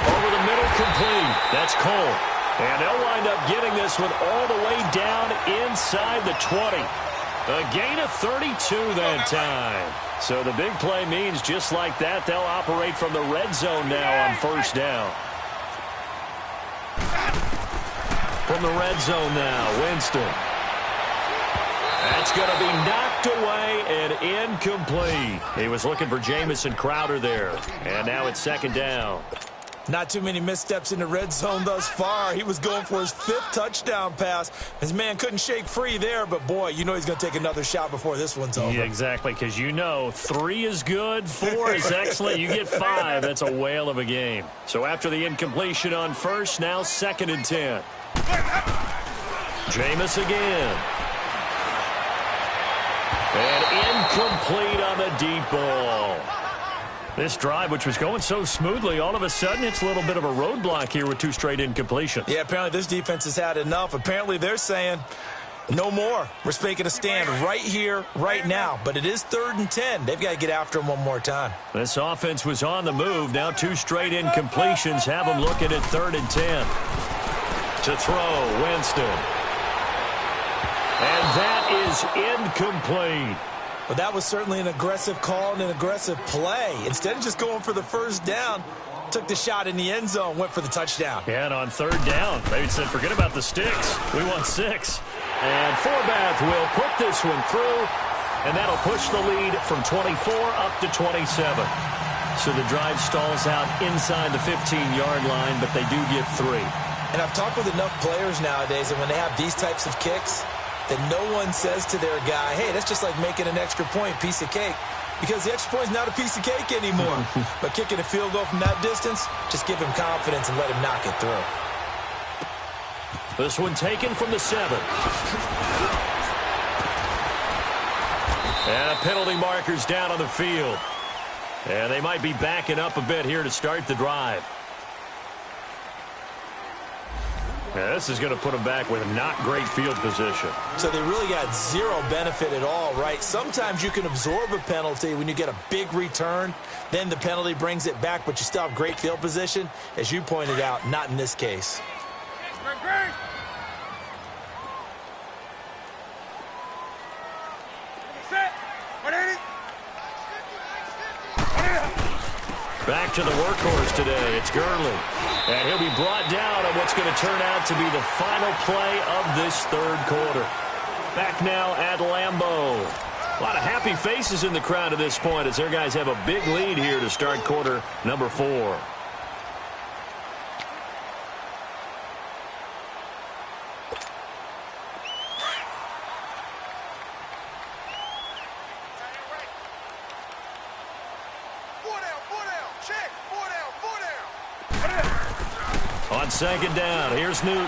Over the middle, complete. That's Cole. And they'll wind up getting this one all the way down inside the 20. A gain of 32 that time. So the big play means just like that, they'll operate from the red zone now on 1st down. From the red zone now, Winston. That's going to be knocked away and incomplete. He was looking for Jamison Crowder there. And now it's 2nd down. Not too many missteps in the red zone thus far. He was going for his 5th touchdown pass. His man couldn't shake free there, but boy, you know he's going to take another shot before this one's over. Yeah, exactly, because you know 3 is good, 4 is excellent. You get 5, that's a whale of a game. So after the incompletion on 1st, now 2nd and 10. Jameis again. And incomplete on the deep ball. This drive, which was going so smoothly, all of a sudden it's a little bit of a roadblock here with 2 straight incompletions. Yeah, apparently this defense has had enough. Apparently they're saying, no more. We're making a stand right here, right now. But it is 3rd and 10. They've got to get after him one more time. This offense was on the move. Now 2 straight incompletions have them looking at 3rd and 10. To throw, Winston. And that is incomplete. But that was certainly an aggressive call and an aggressive play. Instead of just going for the 1st down, took the shot in the end zone, went for the touchdown. Yeah, and on 3rd down, they said, forget about the sticks. We want 6. And Forbath will put this one through, and that'll push the lead from 24 up to 27. So the drive stalls out inside the 15-yard line, but they do get 3. And I've talked with enough players nowadays, and when they have these types of kicks, that no one says to their guy, hey, that's just like making an extra point, piece of cake. Because the extra point is not a piece of cake anymore. But kicking a field goal from that distance, just give him confidence and let him knock it through. This one taken from the 7. And penalty markers down on the field. And they might be backing up a bit here to start the drive. Yeah, this is going to put them back with not great field position. So they really got 0 benefit at all, right? Sometimes you can absorb a penalty when you get a big return. Then the penalty brings it back, but you still have great field position. As you pointed out, not in this case. Back to the workhorse today. It's Gurley. And he'll be brought down on what's going to turn out to be the final play of this 3rd quarter. Back now at Lambeau. A lot of happy faces in the crowd at this point as their guys have a big lead here to start quarter number 4. Check. On second down, here's Newton.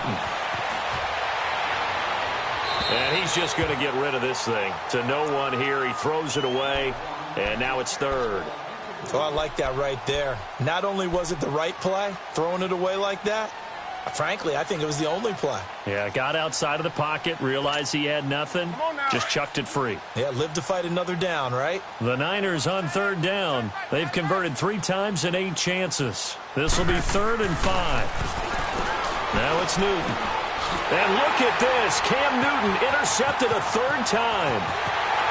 And he's just going to get rid of this thing. To no one here. He throws it away, and now it's third. So I like that right there. Not only was it the right play, throwing it away like that, frankly, I think it was the only play. Yeah, got outside of the pocket, realized he had nothing, just chucked it free. Yeah, live to fight another down, right? The Niners on third down. They've converted 3 times in 8 chances. This will be 3rd and 5. Now it's Newton. And look at this. Cam Newton intercepted a 3rd time.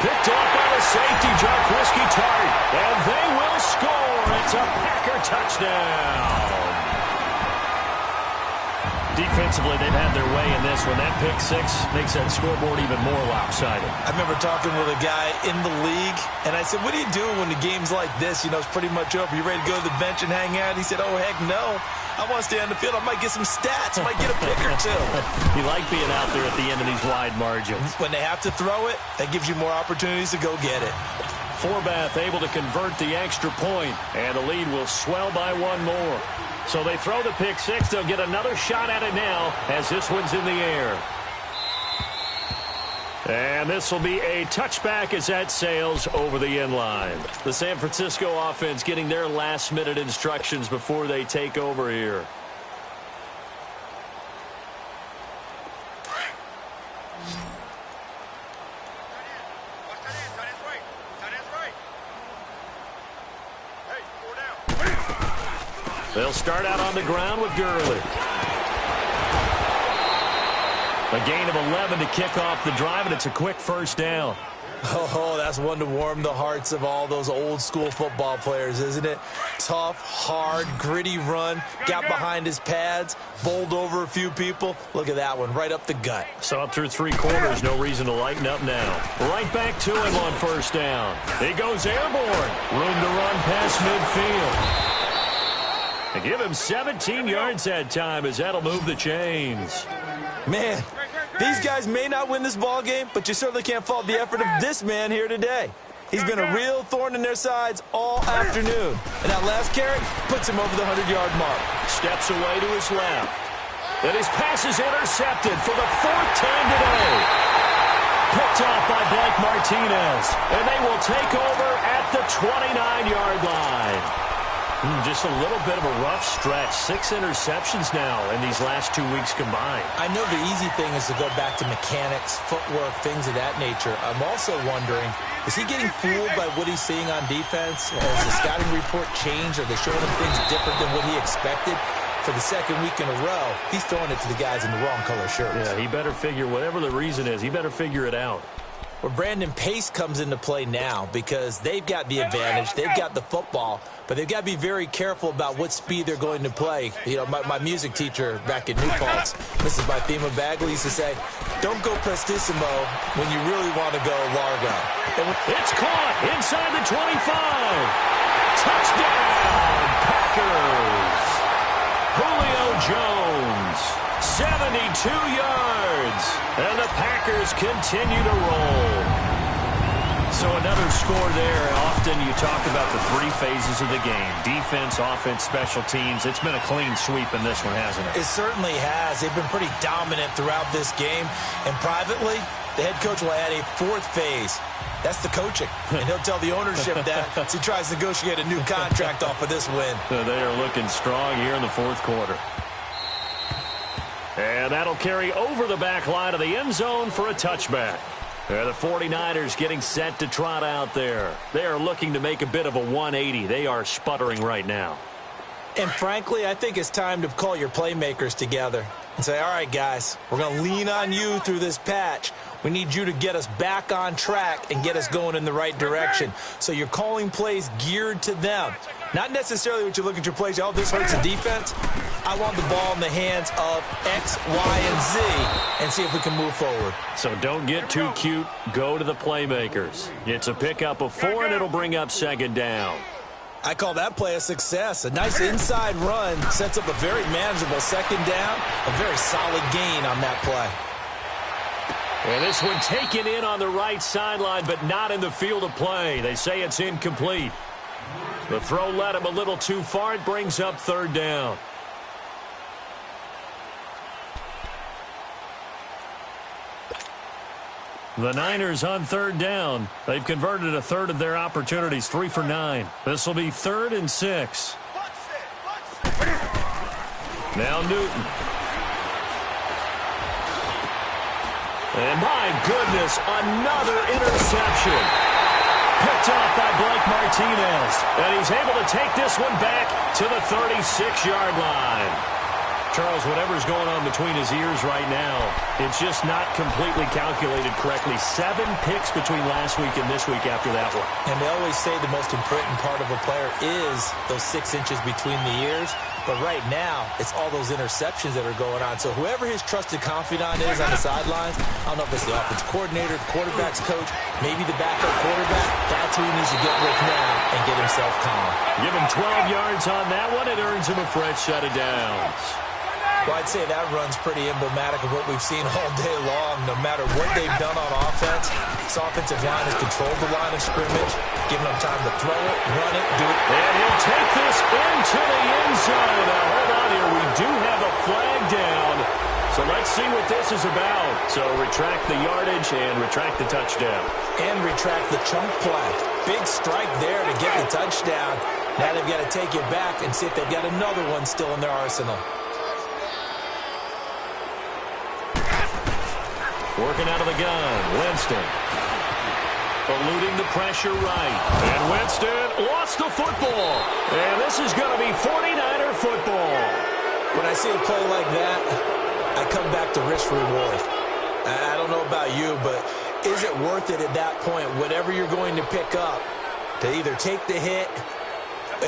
Picked off by the safety, Jarquiski Tart. And they will score. It's a Packer touchdown. Defensively, they've had their way in this one. That pick 6 makes that scoreboard even more lopsided. I remember talking with a guy in the league, and I said, what do you do when the game's like this? You know, it's pretty much over. You ready to go to the bench and hang out? He said, oh, heck no. I want to stay on the field. I might get some stats. I might get a pick or 2. You like being out there at the end of these wide margins. When they have to throw it, that gives you more opportunities to go get it. Forbath able to convert the extra point, and the lead will swell by 1 more. So they throw the pick 6. They'll get another shot at it now as this one's in the air. And this will be a touchback as that sails over the end line. The San Francisco offense getting their last-minute instructions before they take over here. They'll start out on the ground with Gurley. A gain of 11 to kick off the drive, and it's a quick first down. Oh, that's one to warm the hearts of all those old-school football players, isn't it? Tough, hard, gritty run, got behind his pads, bowled over a few people. Look at that one, right up the gut. Saw it through 3 quarters, no reason to lighten up now. Right back to him on first down. He goes airborne. Room to run past midfield. And give him 17 yards that time as that'll move the chains. Man, these guys may not win this ball game, but you certainly can't fault the effort of this man here today. He's been a real thorn in their sides all afternoon. And that last carry puts him over the 100-yard mark. Steps away to his left. And his pass is intercepted for the 4th time today. Picked off by Blake Martinez. And they will take over at the 29-yard line. Just a little bit of a rough stretch. 6 interceptions now in these last 2 weeks combined. I know the easy thing is to go back to mechanics, footwork, things of that nature. I'm also wondering, is he getting fooled by what he's seeing on defense? Has the scouting report changed? Are they showing him things different than what he expected? For the 2nd week in a row, he's throwing it to the guys in the wrong color shirts. Yeah, he better figure, whatever the reason is, he better figure it out. Where Brandon Pace comes into play now because they've got the advantage, they've got the football, but they've got to be very careful about what speed they're going to play. You know, my music teacher back in New Paltz, Mrs. Bythema Bagley, used to say, don't go prestissimo when you really want to go largo. It's caught inside the 25. Touchdown, Packers. Julio Jones, 72 yards, and the Packers continue to roll. So another score there. Often you talk about the 3 phases of the game. Defense, offense, special teams. It's been a clean sweep in this one, hasn't it? It certainly has. They've been pretty dominant throughout this game. And privately, the head coach will add a 4th phase. That's the coaching. And he'll tell the ownership that as he tries to negotiate a new contract off of this win. So they are looking strong here in the 4th quarter. And that'll carry over the back line of the end zone for a touchback. The 49ers getting set to trot out there. They are looking to make a bit of a 180. They are sputtering right now. And frankly, I think it's time to call your playmakers together and say, all right, guys, we're going to lean on you through this patch. We need you to get us back on track and get us going in the right direction. So you're calling plays geared to them. Not necessarily what you look at your plays, oh, this hurts the defense. I want the ball in the hands of X, Y, and Z and see if we can move forward. So don't get too cute. Go to the playmakers. It's a pickup of 4, and it'll bring up 2nd down. I call that play a success. A nice inside run sets up a very manageable 2nd down. A very solid gain on that play. And this one taken in on the right sideline, but not in the field of play. They say it's incomplete. The throw led him a little too far. It brings up 3rd down. The Niners on third down. They've converted a third of their opportunities, 3 for 9. This will be 3rd and 6. Now Newton. And my goodness, another interception. Picked off by Blake Martinez. And he's able to take this one back to the 36-yard line. Charles, whatever's going on between his ears right now, it's just not completely calculated correctly. 7 picks between last week and this week after that one. And they always say the most important part of a player is those 6 inches between the ears. But right now, it's all those interceptions that are going on. So whoever his trusted confidant is on the sidelines, I don't know if it's the offensive coordinator, the quarterback's coach, maybe the backup quarterback, that's who he needs to get with now and get himself calm. Give him 12 yards on that one. It earns him a fresh set of downs. Well, I'd say that run's pretty emblematic of what we've seen all day long. No matter what they've done on offense, this offensive line has controlled the line of scrimmage, giving them time to throw it, run it, do it. And he'll take this into the end zone. Now, hold on here. We do have a flag down. So let's see what this is about. So retract the yardage and retract the touchdown. And retract the chunk play. Big strike there to get the touchdown. Now they've got to take it back and see if they've got another one still in their arsenal. Working out of the gun, Winston. Eluding the pressure right. And Winston lost the football. And this is going to be 49er football. When I see a play like that, I come back to risk reward. I don't know about you, but is it worth it at that point, whatever you're going to pick up, to either take the hit,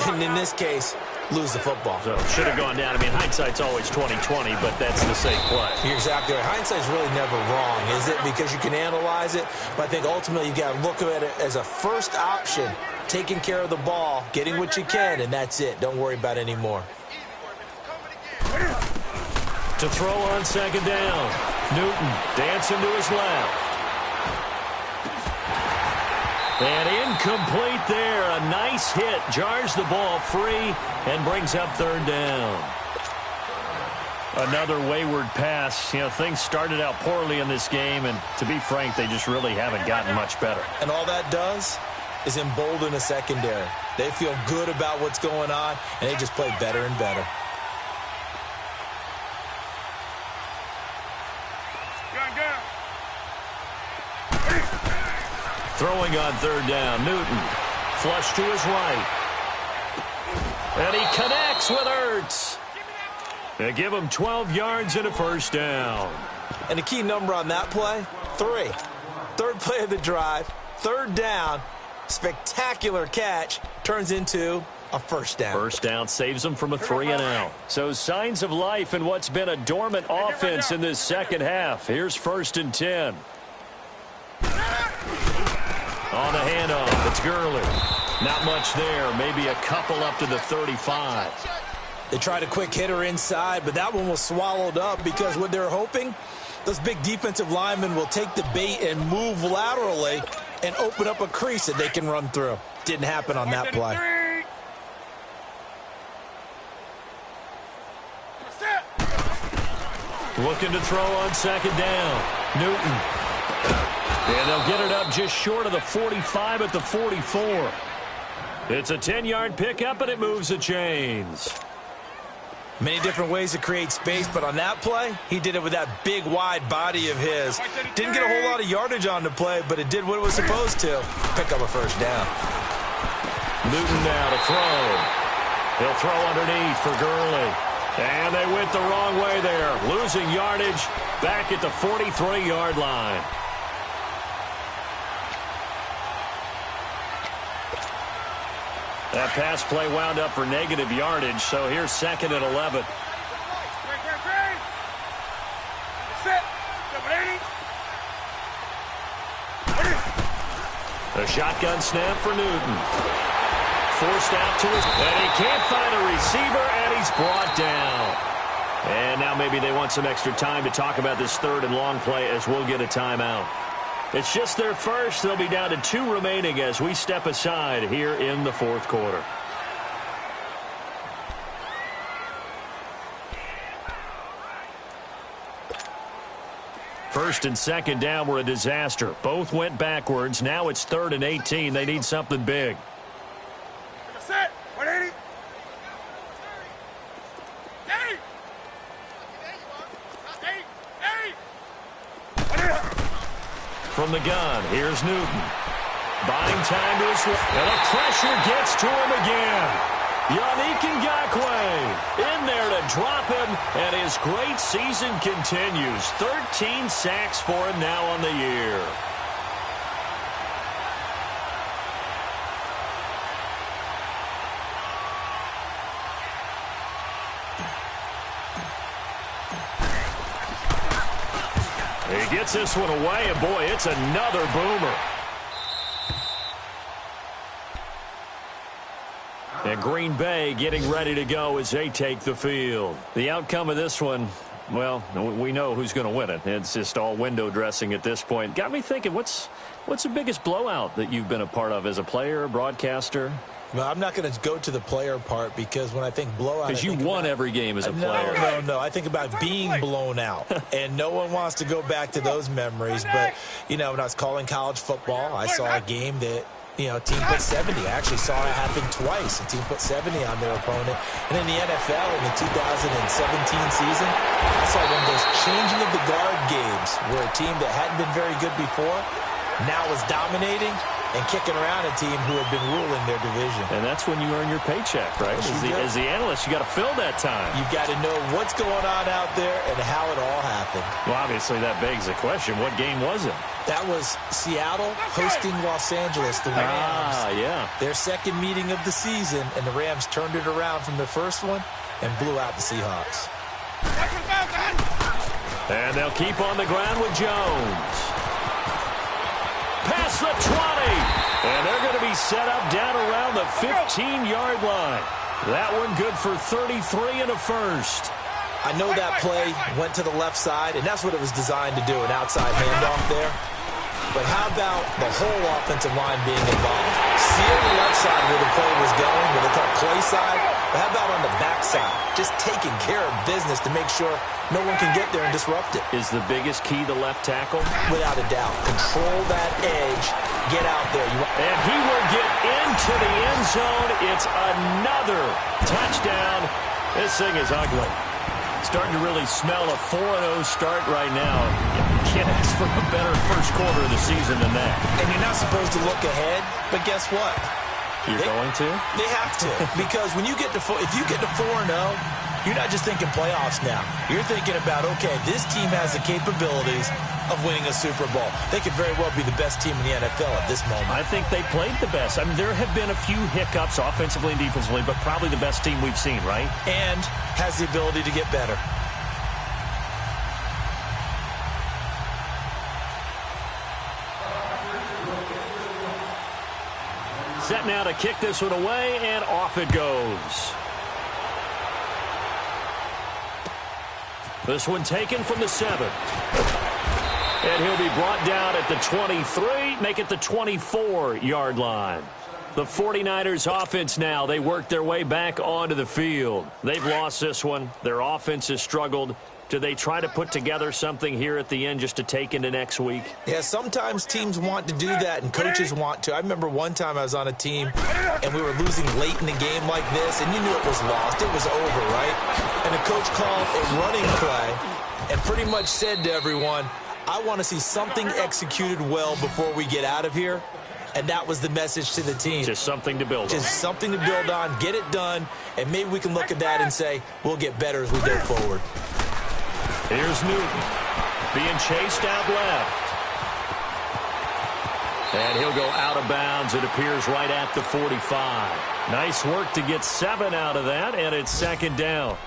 and in this case, lose the football? So should have gone down. I mean, hindsight's always 20/20, but that's the safe play. You're exactly right. Hindsight's really never wrong, is it? Because you can analyze it, but I think ultimately you got to look at it as a first option, taking care of the ball, getting what you can, and that's it. Don't worry about any more. To throw on second down, Newton dancing to his left. And incomplete there. A nice hit. Jars the ball free and brings up third down. Another wayward pass. You know, things started out poorly in this game, and to be frank, they just really haven't gotten much better. And all that does is embolden a secondary. They feel good about what's going on, and they just play better and better. Throwing on third down, Newton. Flush to his right. And he connects with Ertz. They give him 12 yards and a first down. And the key number on that play, 3. Third play of the drive, third down, spectacular catch, turns into a first down. First down saves them from a 3-and-out. So signs of life in what's been a dormant offense in this second half. Here's 1st and 10. On the handoff, it's Gurley. Not much there, maybe a couple up to the 35. They tried a quick hitter inside, but that one was swallowed up because what they're hoping, those big defensive linemen will take the bait and move laterally and open up a crease that they can run through. Didn't happen on that play. Looking to throw on second down. Newton. And they'll get it up just short of the 45 at the 44. It's a 10-yard pickup, and it moves the chains. Many different ways to create space, but on that play, he did it with that big, wide body of his. Didn't get a whole lot of yardage on the play, but it did what it was supposed to. Pick up a first down. Newton now to throw. He'll throw underneath for Gurley. And they went the wrong way there. Losing yardage back at the 43-yard line. That pass play wound up for negative yardage, so here's 2nd and 11. A shotgun snap for Newton. Forced out to his, and he can't find a receiver, and he's brought down. And now maybe they want some extra time to talk about this 3rd and long play as we'll get a timeout. It's just their first. They'll be down to 2 remaining as we step aside here in the 4th quarter. First and second down were a disaster. Both went backwards. Now it's 3rd and 18. They need something big. Set. 180. From the gun, here's Newton. Buying time to his left. And the pressure gets to him again. Yannick Ngakoue in there to drop him, and his great season continues. 13 sacks for him now on the year. He gets this one away, and boy, it's another boomer. And Green Bay getting ready to go as they take the field. The outcome of this one, well, we know who's going to win it. It's just all window dressing at this point. Got me thinking, what's the biggest blowout that you've been a part of as a player, broadcaster? Well, I'm not going to go to the player part because when I think blowout... Because you won every game as a player. No. I think about being blown out. And no one wants to go back to those memories. But, you know, when I was calling college football, I saw a game that, you know, a team put 70. I actually saw it happen twice. A team put 70 on their opponent. And in the NFL in the 2017 season, I saw one of those changing of the guard games where a team that hadn't been very good before now was dominating and kicking around a team who had been ruling their division. And that's when you earn your paycheck, right? As the analyst, you got to fill that time. You've got to know what's going on out there and how it all happened. Well, obviously, that begs the question, what game was it? That was Seattle hosting Los Angeles, the Rams. Yeah. Their second meeting of the season, and the Rams turned it around from their first one and blew out the Seahawks. And they'll keep on the ground with Jones. Past the 20. And they're going to be set up down around the 15-yard line. That one good for 33 and a first. I know that play went to the left side, and that's what it was designed to do, an outside handoff there. But how about the whole offensive line being involved? See on the left side where the play was going, where they call play side. But how about on the back side? Just taking care of business to make sure no one can get there and disrupt it. Is the biggest key the left tackle? Without a doubt. Control that edge. Get out there. And he will get into the end zone. It's another touchdown. This thing is ugly. Starting to really smell a 4-0 start right now. Can't ask for a better first quarter of the season than that. And you're not supposed to look ahead, but guess what? You're going to? They have to. Because when you get to if you get to 4-0, you're not just thinking playoffs now. You're thinking about, okay, this team has the capabilities of winning a Super Bowl. They could very well be the best team in the NFL at this moment. I think they played the best. I mean, there have been a few hiccups offensively and defensively, but probably the best team we've seen, right? And has the ability to get better. Set now to kick this one away, and off it goes. This one taken from the 7. And he'll be brought down at the 23, make it the 24-yard line. The 49ers offense now, they work their way back onto the field. They've lost this one. Their offense has struggled. Do they try to put together something here at the end just to take into next week? Yeah, sometimes teams want to do that and coaches want to. I remember one time I was on a team and we were losing late in the game like this, and you knew it was lost. It was over, right? And the coach called a running play and pretty much said to everyone, I want to see something executed well before we get out of here. And that was the message to the team. Just something to build on. Just something to build on, get it done, and maybe we can look at that and say, we'll get better as we go forward. Here's Newton being chased out left. And he'll go out of bounds. It appears right at the 45. Nice work to get 7 out of that, and it's second down.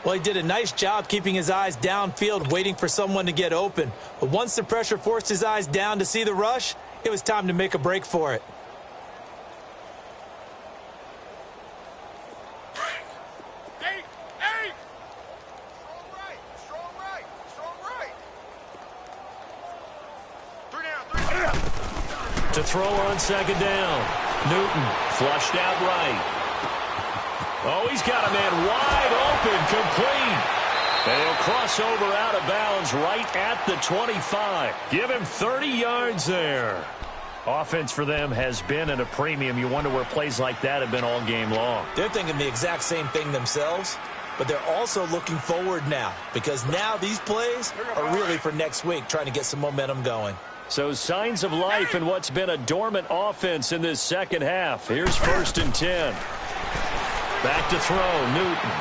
Well, he did a nice job keeping his eyes downfield, waiting for someone to get open. But once the pressure forced his eyes down to see the rush, it was time to make a break for it. To throw on second down. Newton flushed out right. Oh, he's got a man wide open, complete. And he'll cross over out of bounds right at the 25. Give him 30 yards there. Offense for them has been at a premium. You wonder where plays like that have been all game long. They're thinking the exact same thing themselves, but they're also looking forward now because now these plays are really for next week, trying to get some momentum going. So signs of life in what's been a dormant offense in this second half. Here's 1st and 10. Back to throw. Newton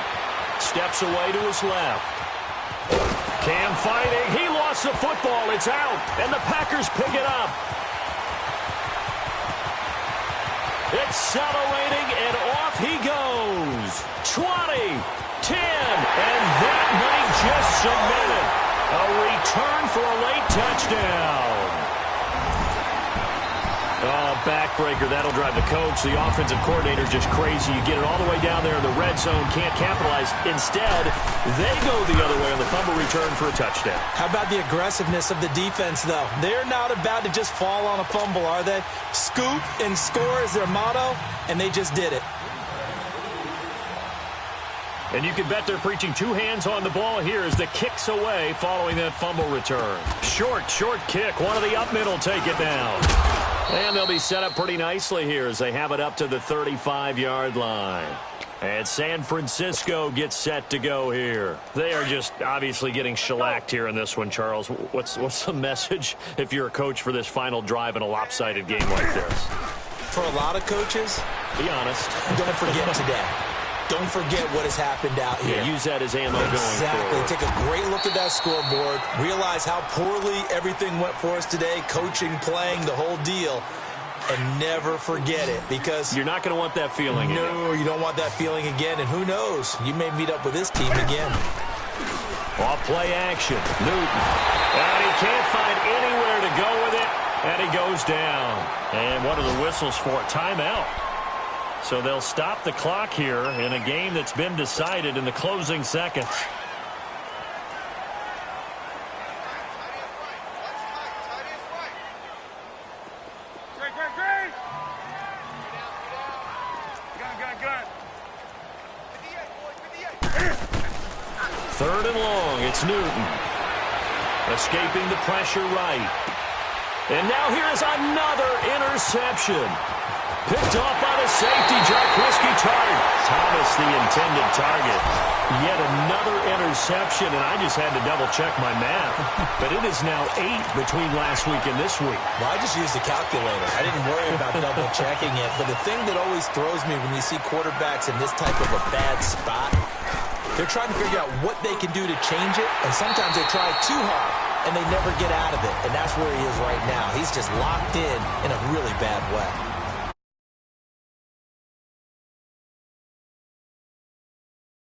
steps away to his left. Cam fighting. He lost the football. It's out, and the Packers pick it up. Accelerating, and off he goes. 20, 10, and that might just cement it. A return for a late touchdown. Backbreaker. That'll drive the coach. The offensive coordinator just crazy. You get it all the way down there in the red zone. Can't capitalize. Instead, they go the other way on the fumble return for a touchdown. How about the aggressiveness of the defense, though? They're not about to just fall on a fumble, are they? Scoop and score is their motto, and they just did it. And you can bet they're preaching two hands on the ball here as the kick's away following that fumble return. Short kick. One of the up middle take it down. And they'll be set up pretty nicely here as they have it up to the 35-yard line. And San Francisco gets set to go here. They are just obviously getting shellacked here in this one, Charles. What's the message if you're a coach for this final drive in a lopsided game like this? For a lot of coaches, be honest. Don't forget today. Don't forget what has happened out here. Yeah, use that as ammo going forward. Exactly. Take a great look at that scoreboard. Realize how poorly everything went for us today. Coaching, playing, the whole deal. And never forget it because you're not going to want that feeling again. No, you don't want that feeling again. And who knows? You may meet up with this team again. Off play action. Newton. And he can't find anywhere to go with it. And he goes down. And what are the whistles for? Timeout. So they'll stop the clock here in a game that's been decided in the closing seconds. Third and long, it's Newton. Escaping the pressure right. And now here's another interception. Picked off by the safety, Jarquiski Tartt. Thomas, the intended target. Yet another interception, and I just had to double-check my math. But it is now 8 between last week and this week. Well, I just used the calculator. I didn't worry about double-checking it. But the thing that always throws me when you see quarterbacks in this type of a bad spot, they're trying to figure out what they can do to change it, and sometimes they try too hard, and they never get out of it. And that's where he is right now. He's just locked in a really bad way.